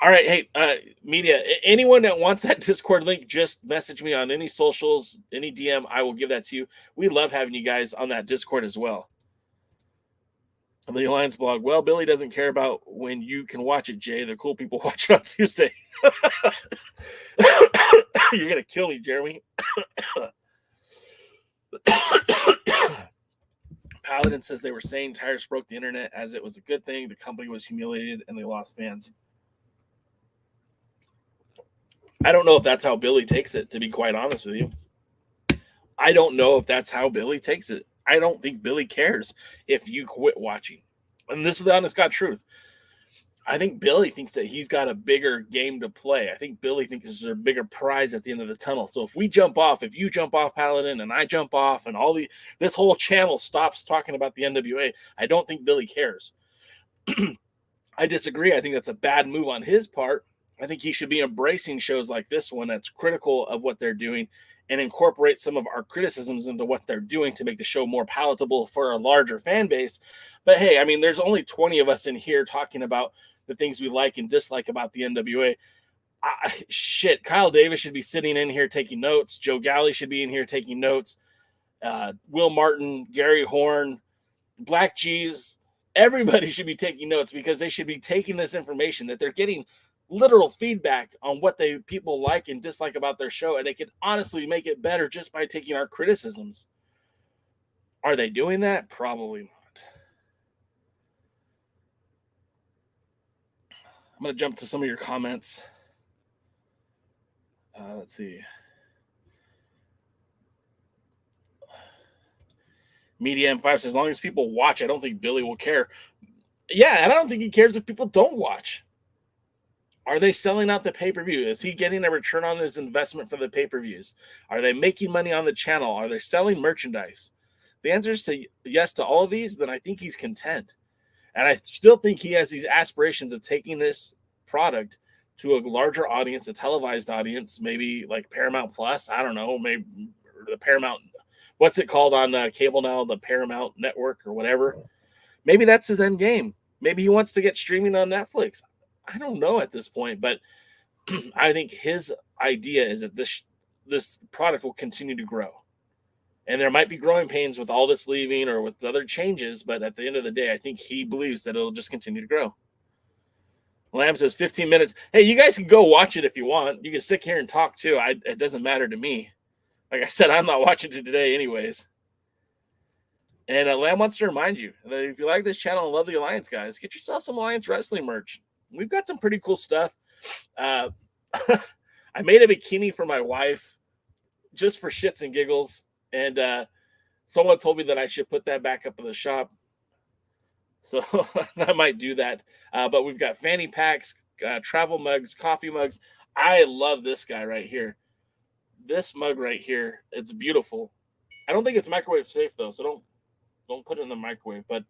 All right. Hey, media, anyone that wants that Discord link, just message me on any socials, any DM. I will give that to you. We love having you guys on that Discord as well. On the Alliance blog, well, Billy doesn't care about when you can watch it, Jay. The cool people watch it on Tuesday. You're going to kill me, Jeremy. Paladin says they were saying Tyrus broke the internet as it was a good thing. The company was humiliated and they lost fans. I don't know if that's how Billy takes it, to be quite honest with you. I don't know if that's how Billy takes it. I don't think Billy cares if you quit watching. And this is the honest God truth. I think Billy thinks that he's got a bigger game to play. I think Billy thinks there's a bigger prize at the end of the tunnel. So if we jump off, if you jump off Paladin and I jump off and this whole channel stops talking about the NWA, I don't think Billy cares. I disagree. I think that's a bad move on his part. I think he should be embracing shows like this one that's critical of what they're doing and incorporate some of our criticisms into what they're doing to make the show more palatable for a larger fan base. But hey, I mean, there's only 20 of us in here talking about the things we like and dislike about the NWA. Kyle Davis should be sitting in here taking notes. Joe Galley should be in here taking notes. Will Martin, Gary Horn, Black G's, everybody should be taking notes because they should be taking this information that they're getting literal feedback on what people like and dislike about their show, and they can honestly make it better just by taking our criticisms. Are they doing that? Probably not. I'm going to jump to some of your comments. Let's see. Media M5 says, as long as people watch, I don't think Billy will care. Yeah, and I don't think he cares if people don't watch. Are they selling out the pay-per-view? Is he getting a return on his investment for the pay-per-views? Are they making money on the channel? Are they selling merchandise? The answer is to yes to all of these, then I think he's content. And I still think he has these aspirations of taking this product to a larger audience, a televised audience, maybe like Paramount Plus. I don't know, maybe the Paramount, what's it called on cable now? The Paramount Network or whatever. Maybe that's his end game. Maybe he wants to get streaming on Netflix. I don't know at this point, but I think his idea is that this product will continue to grow. And there might be growing pains with Aldis leaving or with other changes, but at the end of the day, I think he believes that it'll just continue to grow. Lamb says 15 minutes. Hey, you guys can go watch it if you want. You can sit here and talk too. It doesn't matter to me. Like I said, I'm not watching it today anyways. And Lamb wants to remind you that if you like this channel and love the Alliance, guys, get yourself some Alliance Wrestling merch. We've got some pretty cool stuff. I made a bikini for my wife just for shits and giggles. And someone told me that I should put that back up in the shop. So I might do that. But we've got fanny packs, travel mugs, coffee mugs. I love this guy right here. This mug right here, it's beautiful. I don't think it's microwave safe, though, so don't put it in the microwave. But,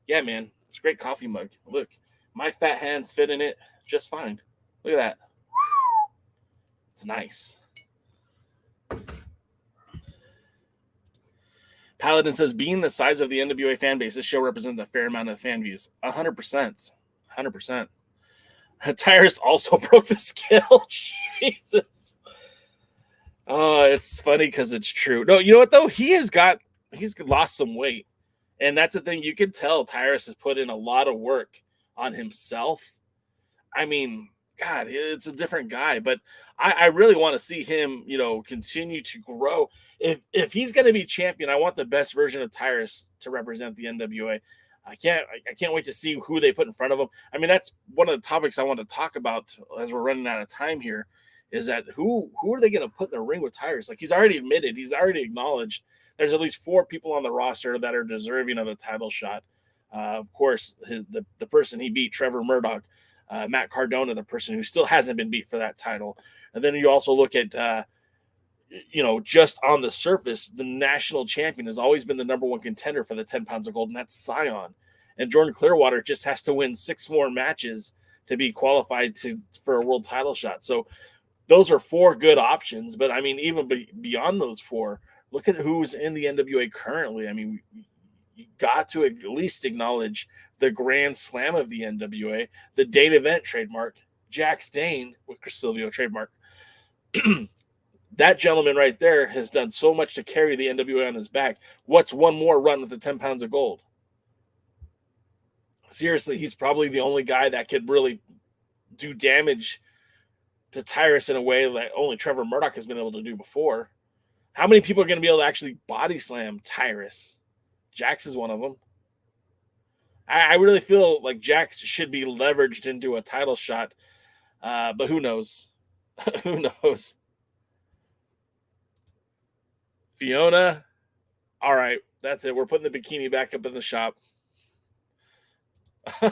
yeah, man, it's a great coffee mug. Look. My fat hands fit in it just fine. Look at that. It's nice. Paladin says, being the size of the NWA fan base, this show represents a fair amount of fan views. 100%. 100%. Tyrus also broke the scale. Jesus. Oh, it's funny because it's true. No, you know what, though? He's lost some weight. And that's the thing. You can tell Tyrus has put in a lot of work on himself. I mean, God, it's a different guy, but I really want to see him, continue to grow. If he's going to be champion, I want the best version of Tyrus to represent the NWA. I can't wait to see who they put in front of him. I mean, that's one of the topics I want to talk about as we're running out of time here, is that who are they going to put in the ring with Tyrus? Like, he's already admitted, he's already acknowledged there's at least 4 people on the roster that are deserving of a title shot. Of course, the person he beat, Trevor Murdoch, Matt Cardona, the person who still hasn't been beat for that title. And then you also look at, just on the surface, the national champion has always been the number one contender for the 10 pounds of gold, and that's Cyon. And Jordan Clearwater just has to win 6 more matches to be qualified for a world title shot. So those are 4 good options. But, I mean, even beyond those 4, look at who's in the NWA currently. I mean, you got to at least acknowledge the Grand Slam of the NWA, the Date Event trademark, Jack Stain with Chris Silvio trademark. That gentleman right there has done so much to carry the NWA on his back. What's one more run with the 10 pounds of gold? Seriously, he's probably the only guy that could really do damage to Tyrus in a way that only Trevor Murdoch has been able to do before. How many people are going to be able to actually body slam Tyrus? Jax is one of them. I really feel like Jax should be leveraged into a title shot, but who knows? Who knows? Fiona, all right, that's it. We're putting the bikini back up in the shop.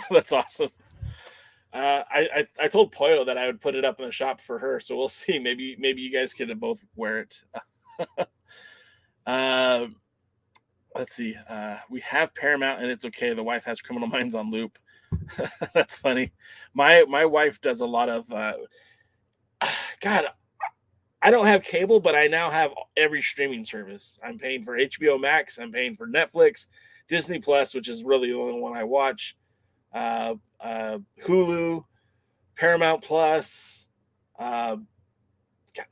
That's awesome. I told Poyo that I would put it up in the shop for her, so we'll see. Maybe you guys could both wear it. Let's see. We have Paramount, and it's okay. The wife has Criminal Minds on loop. That's funny. My wife does a lot of. God, I don't have cable, but I now have every streaming service. I'm paying for HBO Max. I'm paying for Netflix, Disney Plus, which is really the only one I watch. Hulu, Paramount Plus, all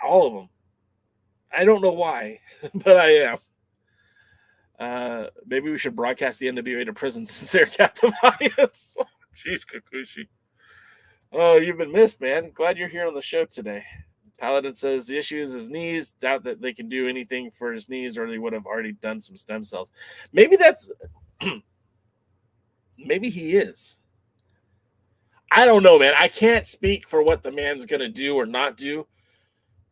of them. I don't know why, but I am. Maybe we should broadcast the NWA to prison since they're a captive audience. Jeez, Kikuchi. Oh, you've been missed, man. Glad you're here on the show today. Paladin says the issue is his knees. Doubt that they can do anything for his knees, or they would have already done some stem cells. Maybe that's... Maybe he is. I don't know, man. I can't speak for what the man's going to do or not do.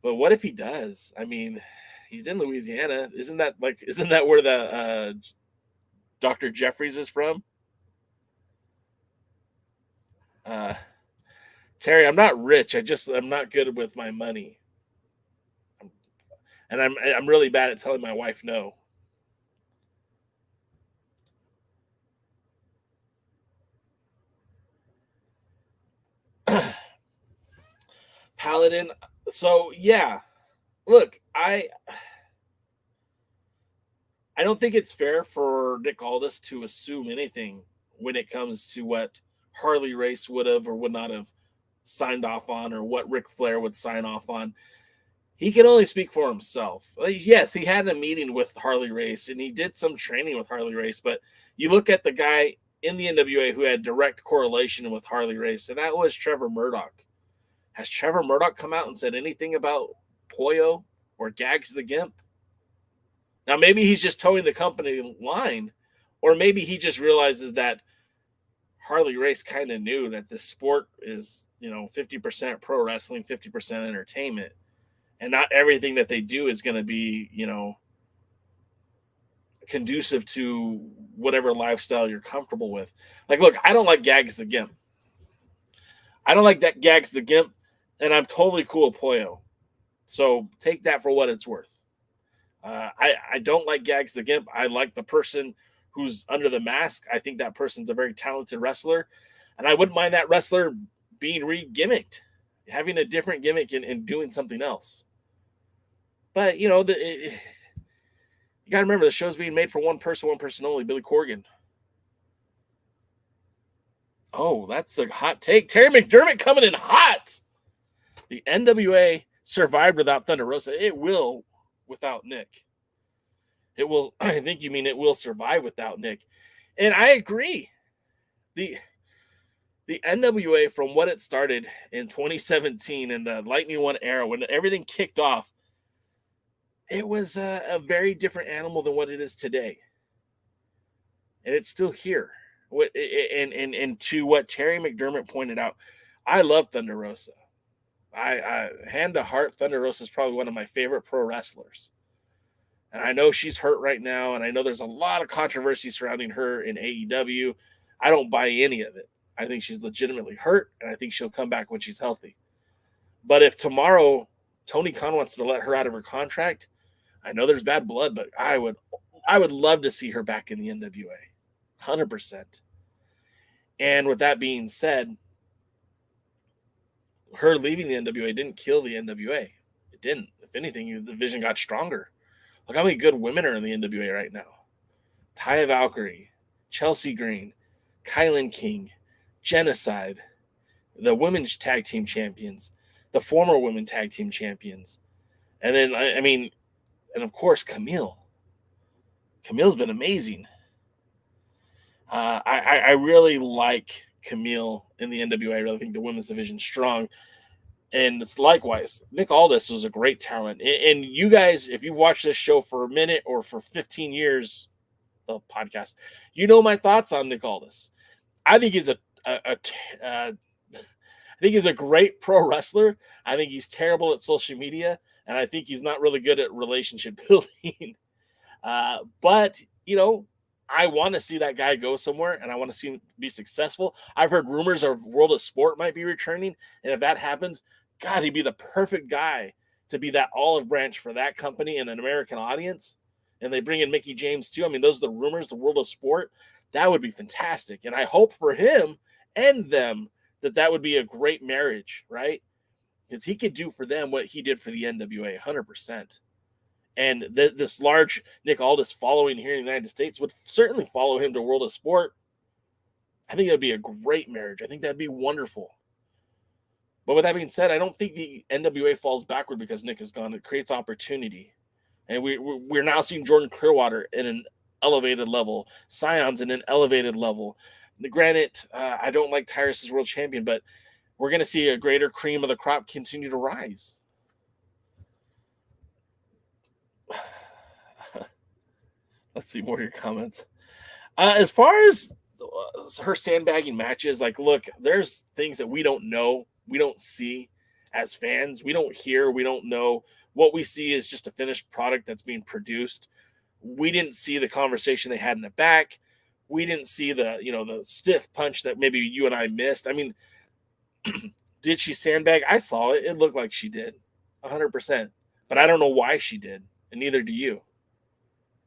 But what if he does? I mean, He's in Louisiana. Isn't that where the Dr. Jeffries is from? Terry, I'm not rich. I'm not good with my money. And I'm really bad at telling my wife no. Paladin. So yeah. Look, I don't think it's fair for Nick Aldis to assume anything when it comes to what Harley Race would have or would not have signed off on, or what Ric Flair would sign off on. He can only speak for himself. Yes, he had a meeting with Harley Race and he did some training with Harley Race, but you look at the guy in the NWA who had direct correlation with Harley Race, and that was Trevor Murdoch. Has Trevor Murdoch come out and said anything about Pollo or Gags the Gimp? Now, maybe he's just towing the company line, or maybe he just realizes that Harley Race kind of knew that this sport is, 50% pro wrestling, 50% entertainment, and not everything that they do is going to be, conducive to whatever lifestyle you're comfortable with. Like, look, I don't like Gags the Gimp. I don't like that Gags the Gimp, and I'm totally cool with Pollo. So take that for what it's worth. I don't like Gags the Gimp. I like the person who's under the mask. I think that person's a very talented wrestler, and I wouldn't mind that wrestler being re-gimmicked, having a different gimmick and doing something else. But, you got to remember, the show's being made for one person only, Billy Corgan. Oh, that's a hot take. Terry McDermott coming in hot. The NWA survived without Thunder Rosa. It will without Nick. It will, I think you mean it will survive without Nick. And I agree. The NWA, from what it started in 2017 in the Lightning One era, when everything kicked off, it was a very different animal than what it is today. And it's still here. And to what Terry McDermott pointed out, I love Thunder Rosa. I hand to heart, Thunder Rosa is probably one of my favorite pro wrestlers. And I know she's hurt right now, and I know there's a lot of controversy surrounding her in AEW. I don't buy any of it. I think she's legitimately hurt, and I think she'll come back when she's healthy. But if tomorrow Tony Khan wants to let her out of her contract, I know there's bad blood, but I would love to see her back in the NWA. 100%. And with that being said, her leaving the NWA didn't kill the NWA. It didn't. If anything, the division got stronger. Look how many good women are in the NWA right now. Taya Valkyrie, Chelsea Green, Kylan King, Genocide, the women's tag team champions, the former women tag team champions. And then, and of course, Kamille. Camille's been amazing. I really like Kamille in the NWA. I really think the women's division's strong. And it's likewise, Nick Aldis was a great talent. And you guys, if you've watched this show for a minute or for 15 years, the podcast, you know my thoughts on Nick Aldis. I think he's I think he's a great pro wrestler. I think he's terrible at social media, and I think he's not really good at relationship building. But I want to see that guy go somewhere, and I want to see him be successful. I've heard rumors of World of Sport might be returning, and if that happens, God, he'd be the perfect guy to be that olive branch for that company and an American audience. And they bring in Mickey James too. Those are the rumors, the World of Sport. That would be fantastic. And I hope for him and them that would be a great marriage, right? Because he could do for them what he did for the NWA, 100%. And this large Nick Aldis following here in the United States would certainly follow him to World of Sport. I think that'd be a great marriage. I think that'd be wonderful. But with that being said, I don't think the NWA falls backward because Nick is gone. It creates opportunity. And we're now seeing Jordan Clearwater in an elevated level. Cyon's in an elevated level. Granted, I don't like Tyrus as world champion, but we're going to see a greater cream of the crop continue to rise. Let's see more of your comments. As far as her sandbagging matches, look, there's things that we don't know, we don't see. as fans. We don't hear, we don't know. What we see is just a finished product that's being produced. We didn't see the conversation they had in the back. We didn't see the, the stiff punch that maybe you and I missed. I mean, did she sandbag? I saw it. It looked like she did 100%, but I don't know why she did. And neither do you.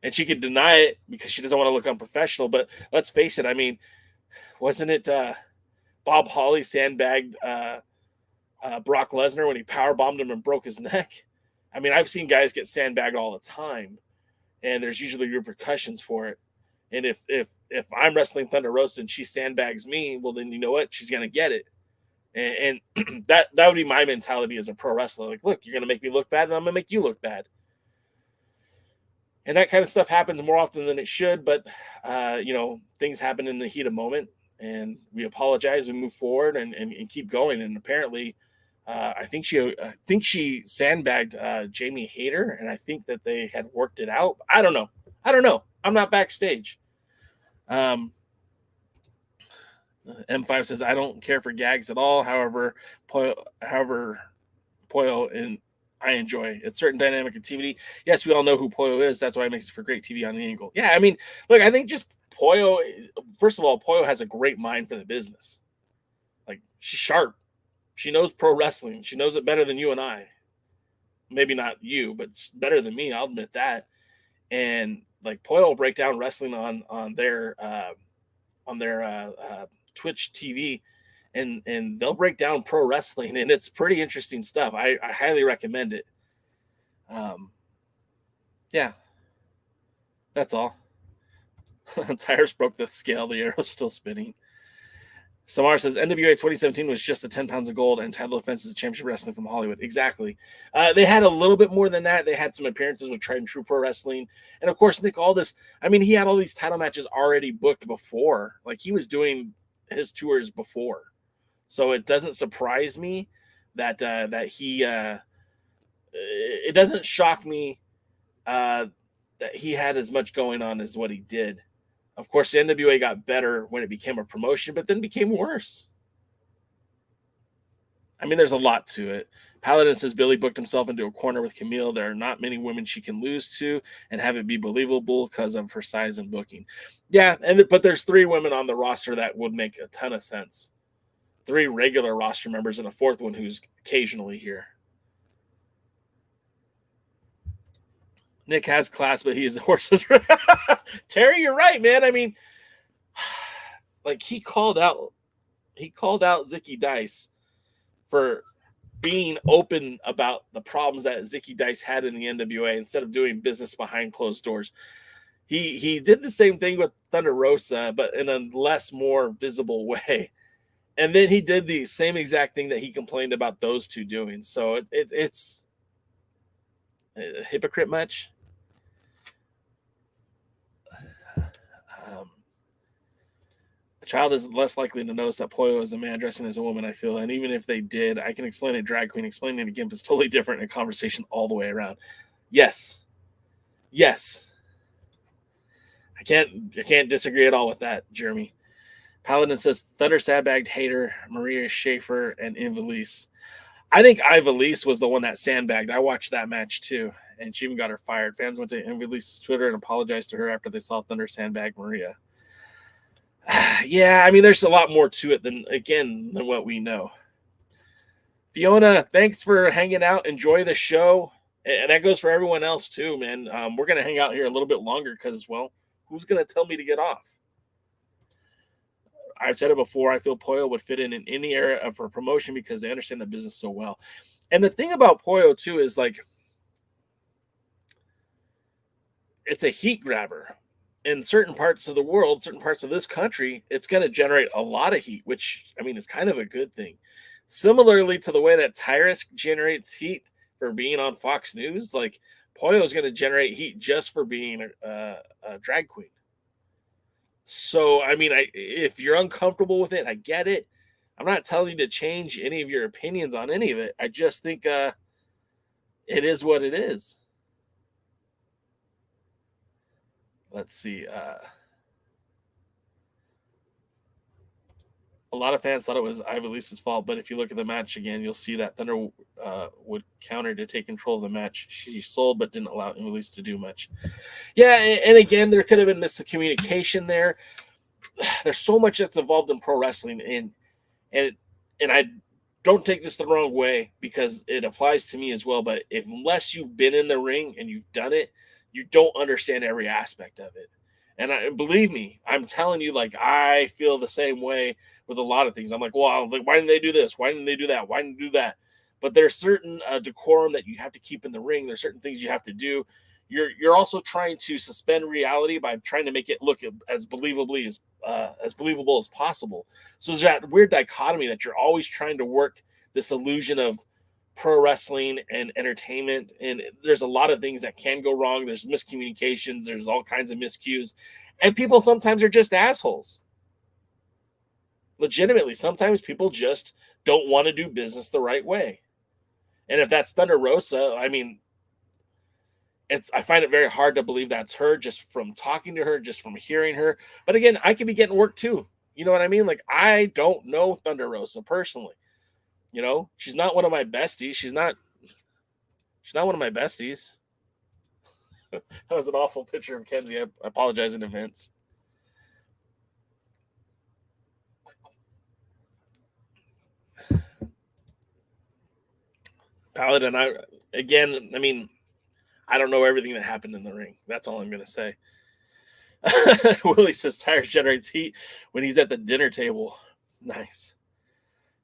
And she could deny it because she doesn't want to look unprofessional. But let's face it. I mean, wasn't it Bob Holly sandbagged Brock Lesnar when he powerbombed him and broke his neck? I mean, I've seen guys get sandbagged all the time, and there's usually repercussions for it. And if I'm wrestling Thunder Rosa and she sandbags me, well, then you know what? She's going to get it. And that would be my mentality as a pro wrestler. Like, look, you're going to make me look bad, and I'm going to make you look bad. And that kind of stuff happens more often than it should, but, things happen in the heat of moment, and we apologize and move forward and keep going. And apparently, I think she sandbagged Jamie Hayter, and I think that they had worked it out. I don't know. I'm not backstage. M5 says, I don't care for gags at all. However, Pollo and I enjoy. It's certain dynamic of TV. Yes, we all know who Pollo is. That's why it makes it for great TV on the angle. Yeah, I mean, look, I think just Pollo, first of all, Pollo has a great mind for the business. Like, she's sharp. She knows pro wrestling. She knows it better than you and I. Maybe not you, but it's better than me. I'll admit that. And like, Pollo will break down wrestling on their Twitch TV, and they'll break down pro wrestling, and it's pretty interesting stuff. I highly recommend it. Yeah, that's all. Tyrus broke the scale. The arrow's still spinning. Samar says NWA 2017 was just the 10 pounds of gold and title defenses of championship wrestling from Hollywood. Exactly. They had a little bit more than that. They had some appearances with Tried and True Pro Wrestling. And of course, Nick Aldis, I mean, he had all these title matches already booked before. Like, he was doing his tours before. So it doesn't surprise me that he it doesn't shock me that he had as much going on as what he did. Of course, the NWA got better when it became a promotion, but then became worse. I mean, there's a lot to it. Paladin says Billy booked himself into a corner with Kamille. There are not many women she can lose to and have it be believable because of her size and booking. Yeah, but there's 3 women on the roster that would make a ton of sense. 3 regular roster members and a 4th one who's occasionally here. Nick has class, but he is a horse's. Terry, you're right, man. I mean, like, he called out Zicky Dice for being open about the problems that Zicky Dice had in the NWA instead of doing business behind closed doors. He did the same thing with Thunder Rosa, but in a more visible way. And then he did the same exact thing that he complained about those 2 doing. So it's a hypocrite much. A child is less likely to notice that Pollo is a man dressing as a woman, I feel. And even if they did, I can explain it drag queen. Explaining it again is totally different in a conversation all the way around. Yes. I can't disagree at all with that, Jeremy. Paladin says Thunder sandbagged Hayter, Maria Schaefer, and Ivelisse. I think Ivelisse was the one that sandbagged. I watched that match too, and she even got her fired. Fans went to Ivelisse's Twitter and apologized to her after they saw Thunder sandbag Maria. Yeah, I mean, there's a lot more to it than what we know. Fiona, thanks for hanging out. Enjoy the show. And that goes for everyone else too, man. We're going to hang out here a little bit longer because, well, who's going to tell me to get off? I've said it before. I feel Pollo would fit in any era of her promotion because they understand the business so well. And the thing about Pollo too is, like, it's a heat grabber. In certain parts of the world, certain parts of this country, it's going to generate a lot of heat, which, I mean, is kind of a good thing. Similarly to the way that Tyrus generates heat for being on Fox News, like, Pollo is going to generate heat just for being a drag queen. So, I mean, if you're uncomfortable with it, I get it. I'm not telling you to change any of your opinions on any of it. I just think it is what it is. Let's see. a lot of fans thought it was Ivelys's fault, but if you look at the match again, you'll see that Thunder would counter to take control of the match. She sold, but didn't allow Ivelys to do much. Yeah, and again, there could have been miscommunication there. There's so much that's involved in pro wrestling, and I don't take this the wrong way because it applies to me as well. But unless you've been in the ring and you've done it, you don't understand every aspect of it. And believe me, I'm telling you, like, I feel the same way with a lot of things. I'm like, well, why didn't they do this? Why didn't they do that? Why didn't they do that? But there's certain decorum that you have to keep in the ring. There's certain things you have to do. You're also trying to suspend reality by trying to make it look as believable as possible. So there's that weird dichotomy that you're always trying to work this illusion of pro wrestling and entertainment, and there's a lot of things that can go wrong. There's miscommunications, there's all kinds of miscues, and people sometimes are just assholes. Legitimately, sometimes people just don't want to do business the right way. And if that's Thunder Rosa, I mean, I find it very hard to believe that's her just from talking to her, just from hearing her. But again, I could be getting work too. You know what I mean? Like, I don't know Thunder Rosa personally. You know, she's not one of my besties. She's not one of my besties. That was an awful picture of Kenzie. I apologize in advance. Paladin, I don't know everything that happened in the ring. That's all I'm going to say. Willie says Tyrus generates heat when he's at the dinner table. Nice.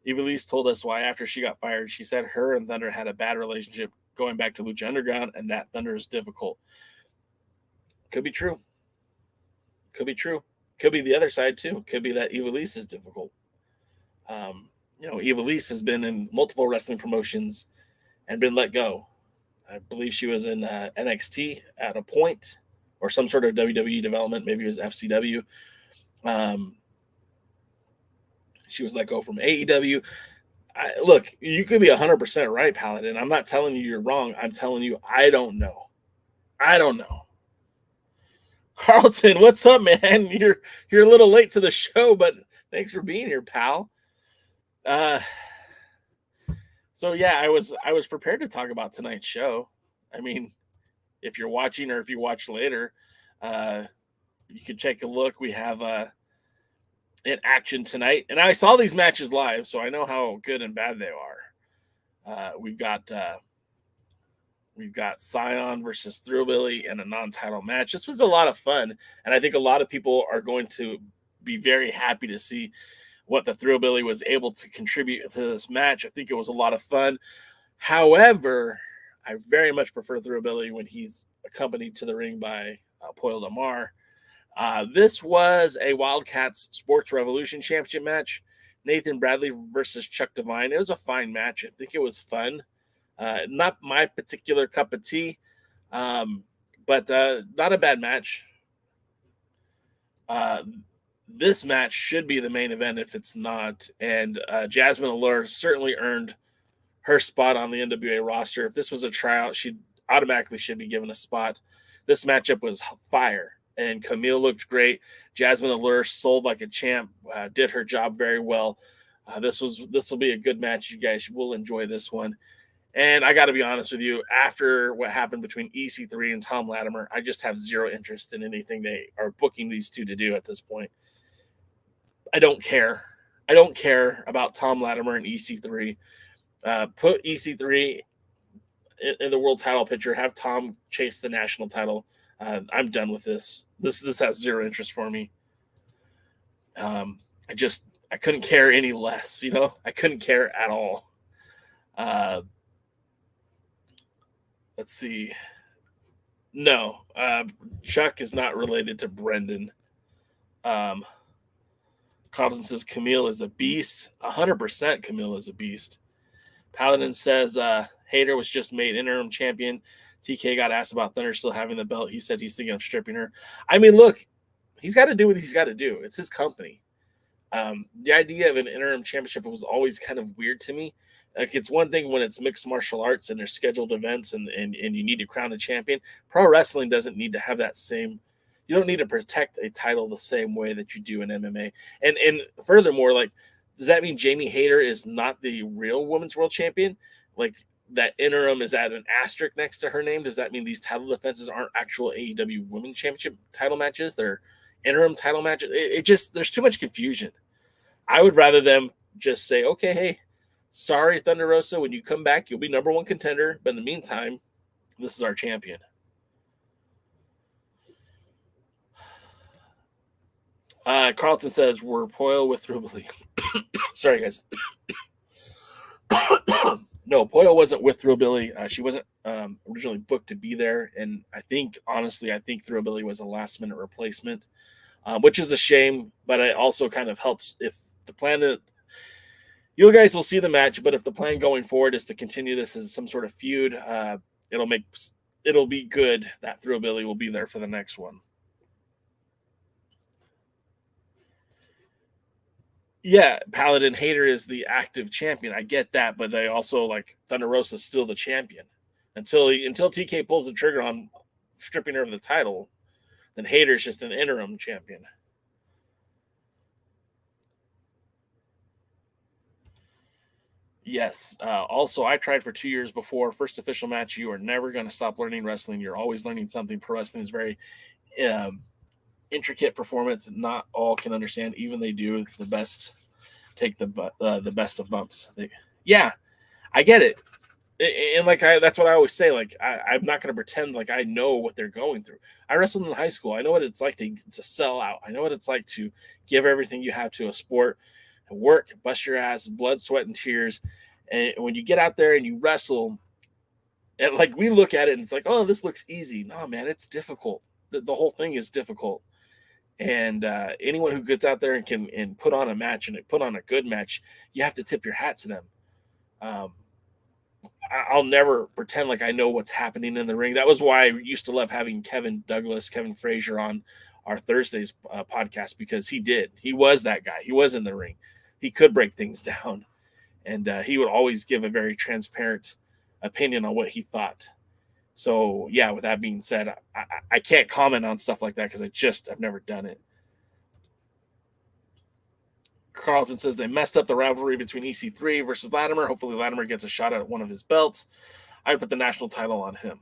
Ivelys told us why after she got fired. She said her and Thunder had a bad relationship going back to Lucha Underground, and that Thunder is difficult. Could be true. Could be true. Could be the other side too. Could be that Ivelys is difficult. Ivelys has been in multiple wrestling promotions and been let go. I believe she was in NXT at a point, or some sort of WWE development. Maybe it was FCW. She was let go from AEW. Look, you could be 100% right, Paladin. I'm not telling you you're wrong. I'm telling you I don't know. Carlton, what's up, man? You're a little late to the show, but thanks for being here, pal. So yeah, I was prepared to talk about tonight's show. I mean, if you're watching or if you watch later, you can take a look. We have in action tonight, and I saw these matches live, so I know how good and bad they are. We've got Cyon versus Thrillbilly in a non-title match. This was a lot of fun, and I think a lot of people are going to be very happy to see what the Thrillbilly was able to contribute to this match. I think it was a lot of fun. However, I very much prefer Thrillbilly when he's accompanied to the ring by Poil Damar. This was a Wildkat Sports Revolution Championship match. Nathan Bradley versus Chuck Devine. It was a fine match. I think it was fun. Not my particular cup of tea, but not a bad match. This match should be the main event if it's not. And Jazmin Allure certainly earned her spot on the NWA roster. If this was a tryout, she automatically should be given a spot. This matchup was fire, and Kamille looked great. Jazmin Allure sold like a champ, did her job very well. This will be a good match. You guys will enjoy this one. And I got to be honest with you, after what happened between EC3 and Tom Latimer, I just have zero interest in anything they are booking these two to do at this point. I don't care. I don't care about Tom Latimer and EC3. Put EC3 in the world title picture. Have Tom chase the national title. I'm done with this. This has zero interest for me. I couldn't care any less. I couldn't care at all. Let's see. No, Chuck is not related to Brendan. Carlton says Kamille is a beast. 100% Kamille is a beast. Paladin says Hayter was just made interim champion. TK got asked about Thunder still having the belt. He said he's thinking of stripping her. I mean, look, he's got to do what he's got to do. It's his company. The idea of an interim championship was always kind of weird to me. Like, it's one thing when it's mixed martial arts and there's scheduled events and you need to crown a champion. Pro wrestling doesn't need to have that same. You don't need to protect a title the same way that you do in MMA. And furthermore, like, does that mean Jamie Hayter is not the real women's world champion? Like that interim is at an asterisk next to her name? Does that mean these title defenses aren't actual AEW Women's Championship title matches? They're interim title matches. It just, there's too much confusion. I would rather them just say, okay, hey, sorry, Thunder Rosa, when you come back, you'll be number one contender. But in the meantime, this is our champion. Carlton says, we're Poyle with Rubely. Sorry, guys. No, Poyle wasn't with Throwabilly. She wasn't originally booked to be there. And I think, honestly, Throwabilly was a last-minute replacement, which is a shame. But it also kind of helps if the plan that you guys will see the match. But if the plan going forward is to continue this as some sort of feud, it'll be good that Throwabilly will be there for the next one. Yeah, Paladin Hayter is the active champion. I get that, but they also, like, Thunder Rosa is still the champion. Until TK pulls the trigger on stripping her of the title, then Hayter's just an interim champion. Yes. Also, I tried for 2 years before. First official match, you are never going to stop learning wrestling. You're always learning something. Pro wrestling is very intricate performance. Not all can understand. Even they do. The best take the best of bumps. Yeah, I get it. And that's what I always say. Like, I'm not going to pretend like I know what they're going through. I wrestled in high school. I know what it's like to sell out. I know what it's like to give everything you have to a sport, and work, bust your ass, blood, sweat, and tears. And when you get out there and you wrestle, and like we look at it and it's like, oh, this looks easy. No, man, it's difficult. The whole thing is difficult. And anyone who gets out there and can put on a match and put on a good match, you have to tip your hat to them. I'll never pretend like I know what's happening in the ring. That was why I used to love having Kevin Frazier on our Thursdays podcast, because he was that guy. He was in the ring. He could break things down, and he would always give a very transparent opinion on what he thought. So, yeah, with that being said, I can't comment on stuff like that because I've never done it. Carlton says they messed up the rivalry between EC3 versus Latimer. Hopefully Latimer gets a shot at one of his belts. I would put the national title on him.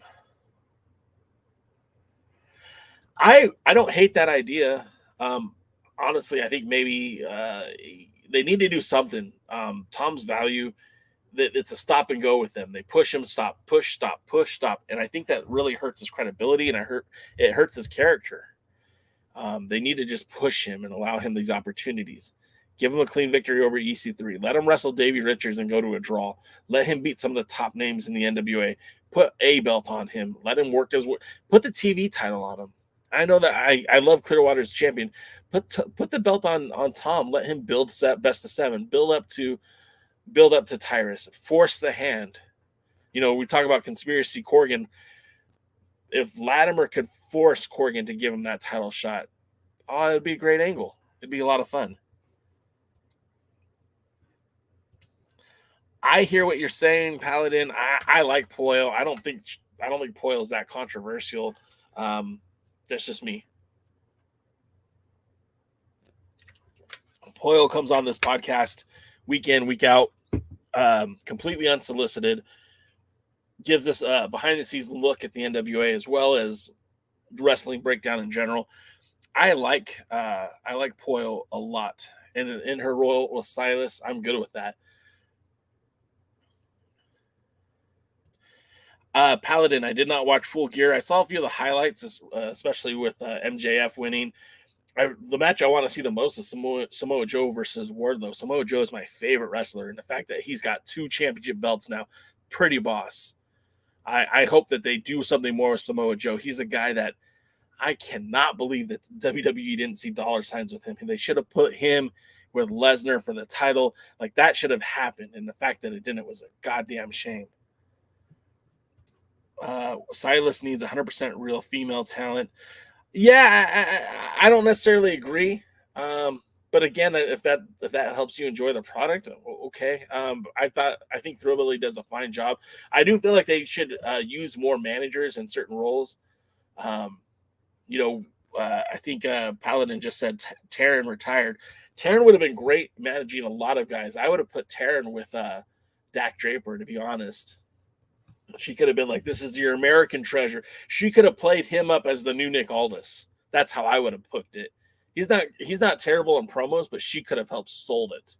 I don't hate that idea. Honestly, I think maybe they need to do something. Tom's value, it's a stop and go with them. They push him, stop, push, stop, push, stop. And I think that really hurts his credibility, and it hurts his character. They need to just push him and allow him these opportunities. Give him a clean victory over EC3. Let him wrestle Davey Richards and go to a draw. Let him beat some of the top names in the NWA. Put a belt on him. Let him work his work. Put the TV title on him. I know that I love Clearwater's champion. Put the belt on Tom. Let him build best of 7. Build up to Tyrus. Force the hand. You know, we talk about conspiracy Corgan. If Latimer could force Corgan to give him that title shot, it'd be a great angle. It'd be a lot of fun. I hear what you're saying, Paladin. I like Poyle. I don't think Poyle's that controversial. That's just me. Poyle comes on this podcast week in, week out, completely unsolicited. Gives us a behind-the-scenes look at the NWA as well as wrestling breakdown in general. I like Poyle a lot, and in her role with Silas, I'm good with that. Paladin, I did not watch Full Gear. I saw a few of the highlights, especially with MJF winning. The match I want to see the most is Samoa Joe versus Wardlow. Samoa Joe is my favorite wrestler, and the fact that he's got 2 championship belts now, pretty boss. I hope that they do something more with Samoa Joe. He's a guy that I cannot believe that WWE didn't see dollar signs with him. And they should have put him with Lesnar for the title. Like, that should have happened, and the fact that it didn't was a goddamn shame. Silas needs 100% real female talent. Yeah, I don't necessarily agree. But again, if that helps you enjoy the product, okay. I think Throwabilly does a fine job. I do feel like they should use more managers in certain roles. I think Paladin just said Taryn retired. Taryn would have been great managing a lot of guys. I would have put Taryn with Dak Draper, to be honest. She could have been like, this is your American treasure. She could have played him up as the new Nick Aldis. That's how I would have booked it. He's not terrible in promos, but she could have helped sold it.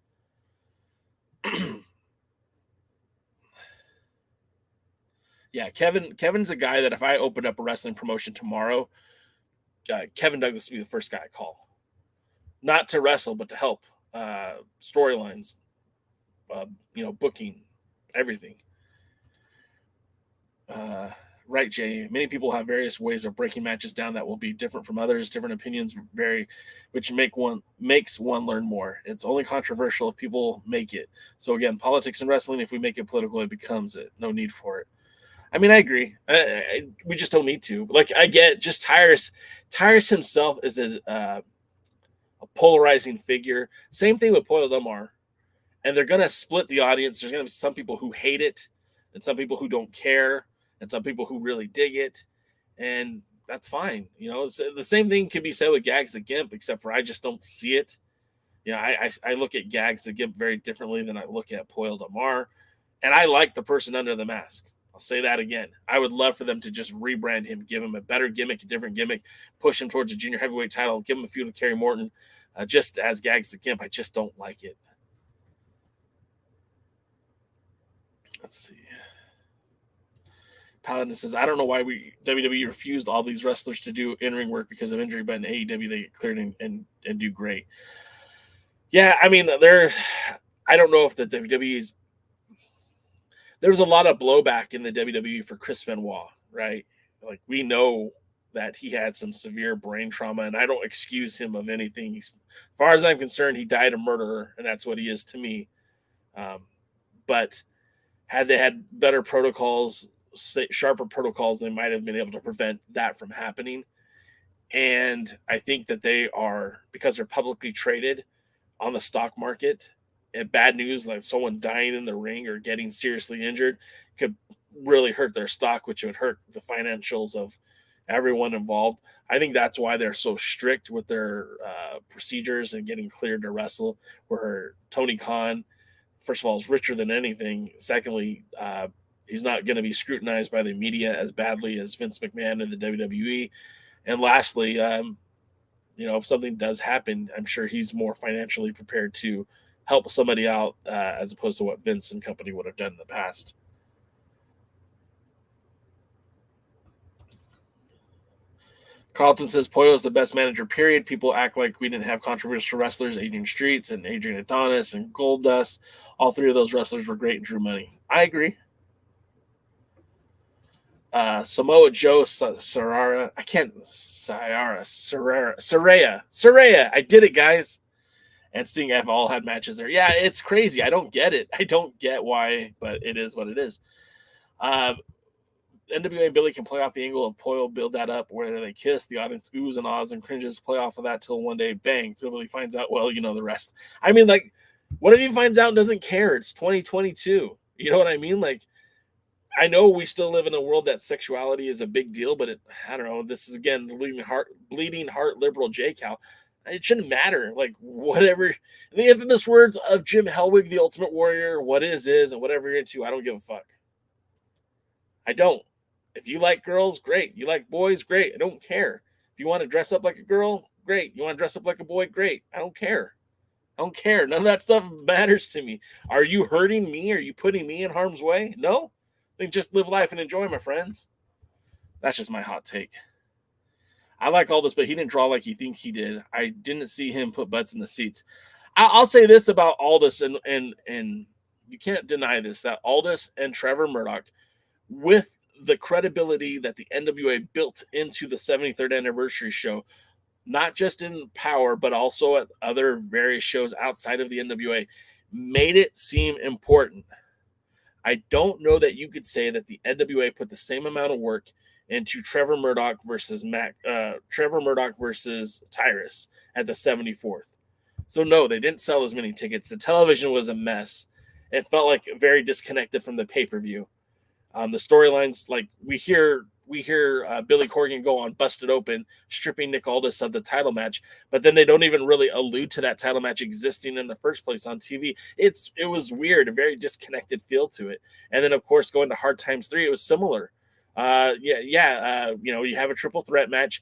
Yeah, Kevin's a guy that if I opened up a wrestling promotion tomorrow, Kevin Douglas would be the first guy I call. Not to wrestle, but to help storylines, booking, everything. Right, Jay. Many people have various ways of breaking matches down that will be different from others. Different opinions vary, which makes one learn more. It's only controversial if people make it. So again, politics and wrestling, if we make it political, it becomes it. No need for it. I mean, I agree. We just don't need to. Like, I get just Tyrus. Tyrus himself is a polarizing figure. Same thing with Poyle Delmar. And they're going to split the audience. There's going to be some people who hate it and some people who don't care and some people who really dig it. And that's fine. The same thing can be said with Gags the Gimp, except for I just don't see it. I look at Gags the Gimp very differently than I look at Poyle Delmar. And I like the person under the mask. I'll say that again. I would love for them to just rebrand him, give him a better gimmick, a different gimmick, push him towards a junior heavyweight title, give him a feud with Kerry Morton, just as Gags the Gimp. I just don't like it. Let's see. Paladin says, I don't know why WWE refused all these wrestlers to do in-ring work because of injury, but in AEW they get cleared and do great. Yeah, I mean, I don't know if the WWE's there was a lot of blowback in the WWE for Chris Benoit, right? Like, we know that he had some severe brain trauma, and I don't excuse him of anything. As far as I'm concerned, he died a murderer, and that's what he is to me. But had they had better protocols, sharper protocols, they might have been able to prevent that from happening. And I think that they are, because they're publicly traded on the stock market, and bad news like someone dying in the ring or getting seriously injured could really hurt their stock, which would hurt the financials of everyone involved. I think that's why they're so strict with their procedures and getting cleared to wrestle, where Tony Khan, first of all, is richer than anything. Secondly, he's not going to be scrutinized by the media as badly as Vince McMahon in the WWE. And lastly, if something does happen, I'm sure he's more financially prepared to help somebody out as opposed to what Vince and company would have done in the past. Carlton says Poyo is the best manager, period. People act like we didn't have controversial wrestlers, Adrian Streets and Adrian Adonis and Goldust. All three of those wrestlers were great and drew money. I agree. Samoa Joe Saraya. Saraya. I did it, guys. And Sting have all had matches there. Yeah, it's crazy. I don't get it. I don't get why, but it is what it is. NWA and Billy can play off the angle of Poyle, build that up where they kiss. The audience oohs and ahs and cringes, play off of that till one day, bang, Billy finds out, well, the rest. I mean, like, what if he finds out and doesn't care? It's 2022. You know what I mean? Like, I know we still live in a world that sexuality is a big deal, but I don't know. This is, again, the bleeding heart liberal J-Cow. It shouldn't matter. Like, whatever. In the infamous words of Jim Hellwig, the Ultimate Warrior, what is, and whatever you're into, I don't give a fuck. I don't. If you like girls, great. You like boys, great. I don't care. If you want to dress up like a girl, great. You want to dress up like a boy, great. I don't care. I don't care. None of that stuff matters to me. Are you hurting me? Are you putting me in harm's way? No. Then just live life and enjoy, my friends. That's just my hot take. I like Aldis, but he didn't draw like you think he did. I didn't see him put butts in the seats. I'll say this about Aldis, and you can't deny this, that Aldis and Trevor Murdoch, with the credibility that the NWA built into the 73rd anniversary show, not just in Power, but also at other various shows outside of the NWA, made it seem important. I don't know that you could say that the NWA put the same amount of work into Trevor Murdoch versus Tyrus at the 74th. So no, they didn't sell as many tickets. The television was a mess. It felt like very disconnected from the pay-per-view. The storylines, like we hear we hear Billy Corgan go on Busted Open, stripping Nick Aldis of the title match, but then they don't even really allude to that title match existing in the first place on TV. It was weird, a very disconnected feel to it. And then, of course, going to Hard Times 3, it was similar. You have a triple threat match.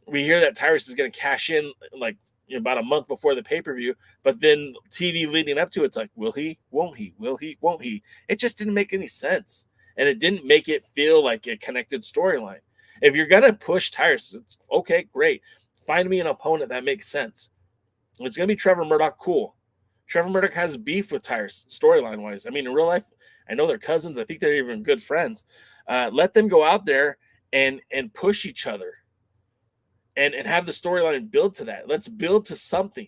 We hear that Tyrus is going to cash in like about a month before the pay-per-view, but then TV leading up to it's like, will he, won't he, will he, won't he? It just didn't make any sense, and it didn't make it feel like a connected storyline. If you're going to push Tyrus, it's okay, great. Find me an opponent that makes sense. It's going to be Trevor Murdoch, cool. Trevor Murdoch has beef with Tyrus storyline-wise. I mean, in real life, I know they're cousins. I think they're even good friends. Let them go out there and push each other. And have the storyline build to that. Let's build to something.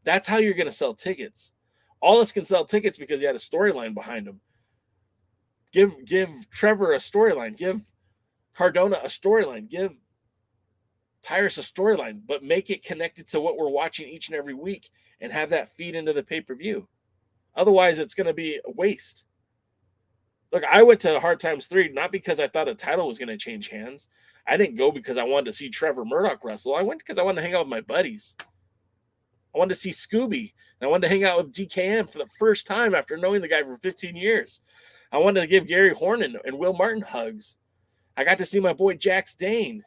That's how you're going to sell tickets. Aldis can sell tickets because he had a storyline behind him. Give Trevor a storyline. Give Cardona a storyline. Give Tyrus a storyline. But make it connected to what we're watching each and every week and have that feed into the pay-per-view. Otherwise, it's going to be a waste. Look, I went to Hard Times 3 not because I thought a title was going to change hands. I didn't go because I wanted to see Trevor Murdoch wrestle. I went because I wanted to hang out with my buddies. I wanted to see Scooby. And I wanted to hang out with DKM for the first time after knowing the guy for 15 years. I wanted to give Gary Horn and Will Martin hugs. I got to see my boy Jax Dane.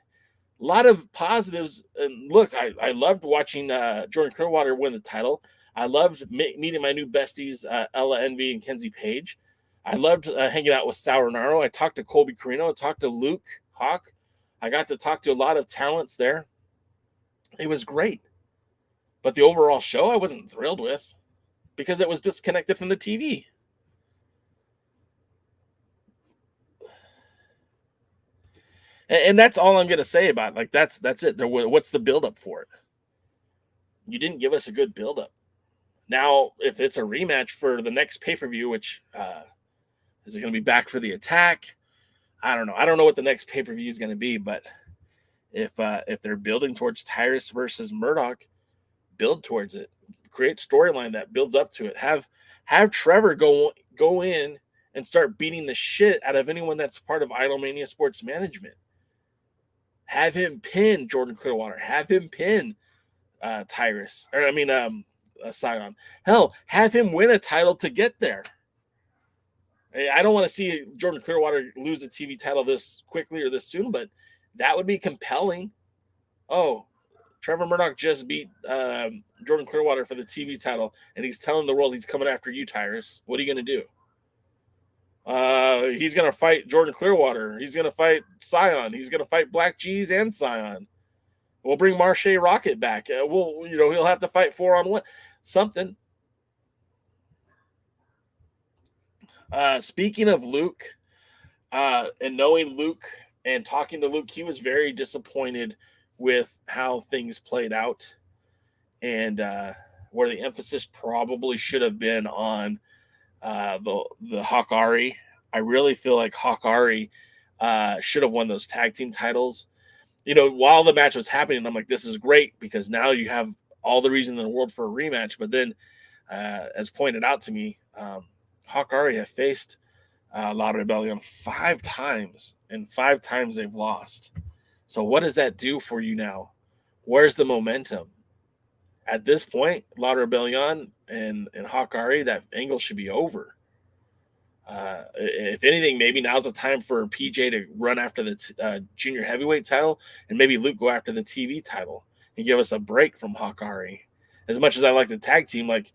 A lot of positives. And look, I loved watching Jordan Clearwater win the title. I loved meeting my new besties, Ella Envy and Kenzie Page. I loved hanging out with Sauronaro. I talked to Colby Carino. I talked to Luke Hawk. I got to talk to a lot of talents there. It was great. But the overall show I wasn't thrilled with because it was disconnected from the TV. And that's all I'm going to say about it. Like, that's it. What's the buildup for it? You didn't give us a good buildup. Now, if it's a rematch for the next pay-per-view, which is it going to be Back for the Attack? I don't know. I don't know what the next pay-per-view is going to be, but if they're building towards Tyrus versus Murdoch, build towards it. Create storyline that builds up to it. Have Trevor go in and start beating the shit out of anyone that's part of Idolmania Sports Management. Have him pin Jordan Clearwater. Have him pin Tyrus. Cyon. Hell, have him win a title to get there. I don't want to see Jordan Clearwater lose the TV title this quickly or this soon, but that would be compelling. Oh, Trevor Murdoch just beat Jordan Clearwater for the TV title, and he's telling the world he's coming after you, Tyrus. What are you going to do? He's going to fight Jordan Clearwater. He's going to fight Cyon. He's going to fight Black G's and Cyon. We'll bring Marche Rocket back. He'll have to fight 4-on-1. Something. Speaking of Luke, and knowing Luke and talking to Luke, he was very disappointed with how things played out, and where the emphasis probably should have been on the Hawkari. I really feel like Hawkari should have won those tag team titles. While the match was happening, I'm like, this is great because now you have all the reason in the world for a rematch. But then, as pointed out to me, Hawkari have faced La Rebellion 5 times, and 5 times they've lost. So what does that do for you now? Where's the momentum? At this point, La Rebellion and Hawkari, that angle should be over. If anything, maybe now's the time for PJ to run after the junior heavyweight title, and maybe Luke go after the TV title and give us a break from Hawkari. As much as I like the tag team, like,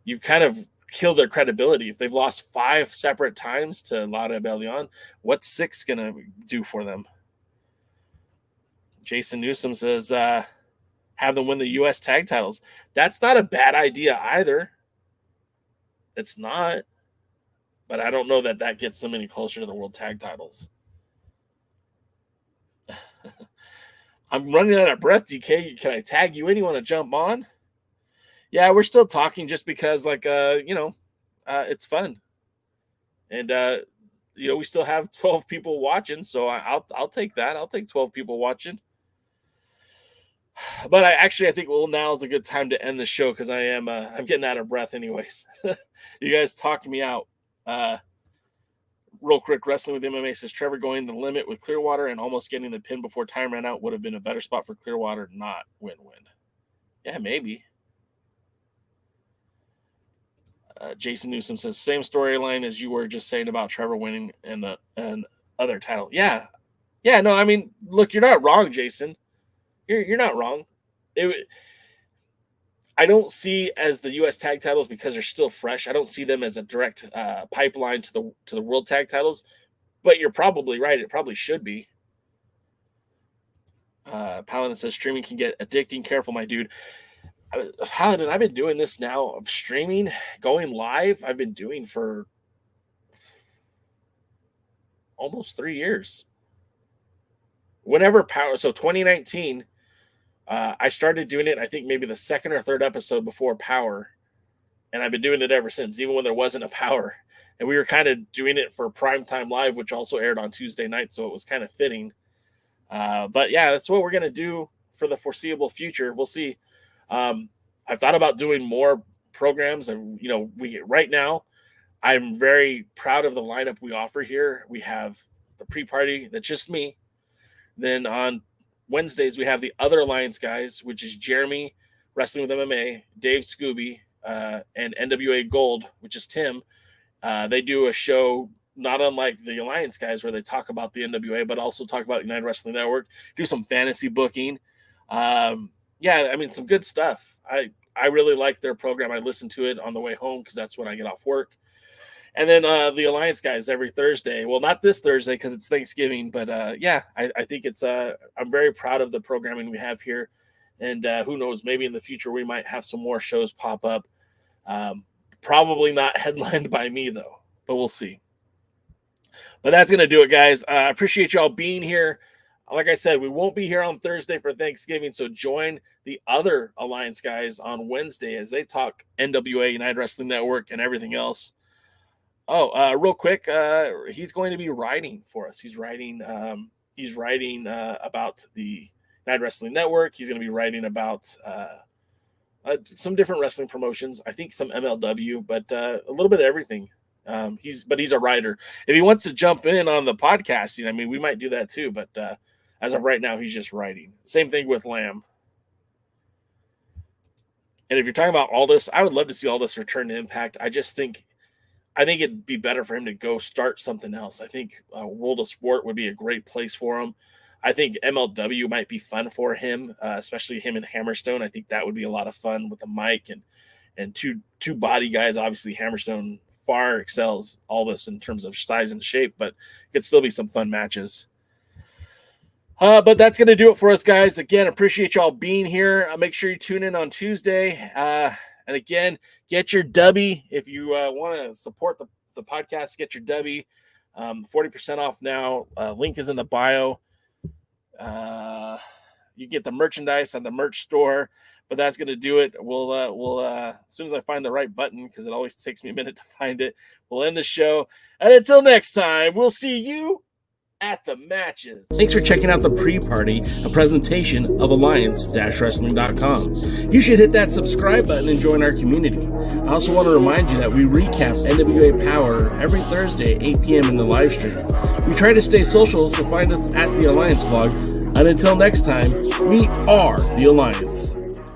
you've kind of killed their credibility. If they've lost 5 separate times to La Rebellion, what's 6 going to do for them? Jason Newsom says, have them win the U.S. tag titles. That's not a bad idea either. It's not. But I don't know that gets them any closer to the world tag titles. I'm running out of breath, DK. Can I tag you in? You want to jump on? Yeah, we're still talking just because, it's fun. And, we still have 12 people watching, so I'll take that. I'll take 12 people watching. But I think now is a good time to end the show because I'm getting out of breath anyways. You guys talked me out. Real quick, Wrestling with MMA says Trevor going the limit with Clearwater and almost getting the pin before time ran out would have been a better spot for Clearwater, not win-win. Yeah, maybe. Jason Newsom says, same storyline as you were just saying about Trevor winning and other title. Yeah. Yeah, no, I mean, look, you're not wrong, Jason. You're not wrong. I don't see as the U.S. tag titles, because they're still fresh, I don't see them as a direct pipeline to the world tag titles, but you're probably right. It probably should be. Paladin says, streaming can get addicting. Careful, my dude. Paladin, I've been doing this now of streaming, going live. I've been doing for almost 3 years. Whenever Power, so 2019, I started doing it, I think maybe the second or third episode before Power, and I've been doing it ever since, even when there wasn't a Power. And we were kind of doing it for Primetime Live, which also aired on Tuesday night, so it was kind of fitting. But yeah, that's what we're going to do for the foreseeable future. We'll see. I've thought about doing more programs, and right now I'm very proud of the lineup we offer here. We have the pre-party that's just me. Then on Wednesdays we have the other Alliance guys, which is Jeremy, Wrestling with MMA, Dave Scooby, and NWA Gold, which is Tim. They do a show not unlike the Alliance guys, where they talk about the NWA, but also talk about United Wrestling Network, do some fantasy booking. Yeah, I mean, some good stuff. I really like their program. I listen to it on the way home because that's when I get off work. And then the Alliance guys every Thursday. Well, not this Thursday because it's Thanksgiving, but yeah, I think it's I'm very proud of the programming we have here. And who knows, maybe in the future we might have some more shows pop up. Probably not headlined by me, though, but we'll see. But that's going to do it, guys. I appreciate y'all being here. Like I said, we won't be here on Thursday for Thanksgiving, so join the other Alliance guys on Wednesday as they talk NWA, United Wrestling Network, and everything else. Oh, real quick, he's going to be writing for us. He's writing about the United Wrestling Network. He's going to be writing about some different wrestling promotions. I think some MLW, but a little bit of everything. He's a writer. If he wants to jump in on the podcasting, I mean, we might do that too. But as of right now, he's just writing. Same thing with Lamb. And if you're talking about Aldis, I would love to see Aldis return to Impact. I think it'd be better for him to go start something else. I think World of Sport would be a great place for him. I think MLW might be fun for him, especially him and Hammerstone. I think that would be a lot of fun with the mic and two body guys. Obviously, Hammerstone far excels Aldis in terms of size and shape, but it could still be some fun matches. But that's going to do it for us, guys. Again, appreciate y'all being here. Make sure you tune in on Tuesday. And again, get your Dubby. If you want to support the podcast, get your Dubby. 40% off now. Link is in the bio. You get the merchandise on the merch store. But that's going to do it. We'll as soon as I find the right button, because it always takes me a minute to find it, we'll end the show. And until next time, we'll see you at the matches. Thanks for checking out the pre-party, a presentation of Alliance-Wrestling.com. You should hit that subscribe button and join our community. I also want to remind you that we recap NWA Power every Thursday at 8 p.m. in the live stream. We try to stay social, so find us at the Alliance blog. And until next time, we are the Alliance.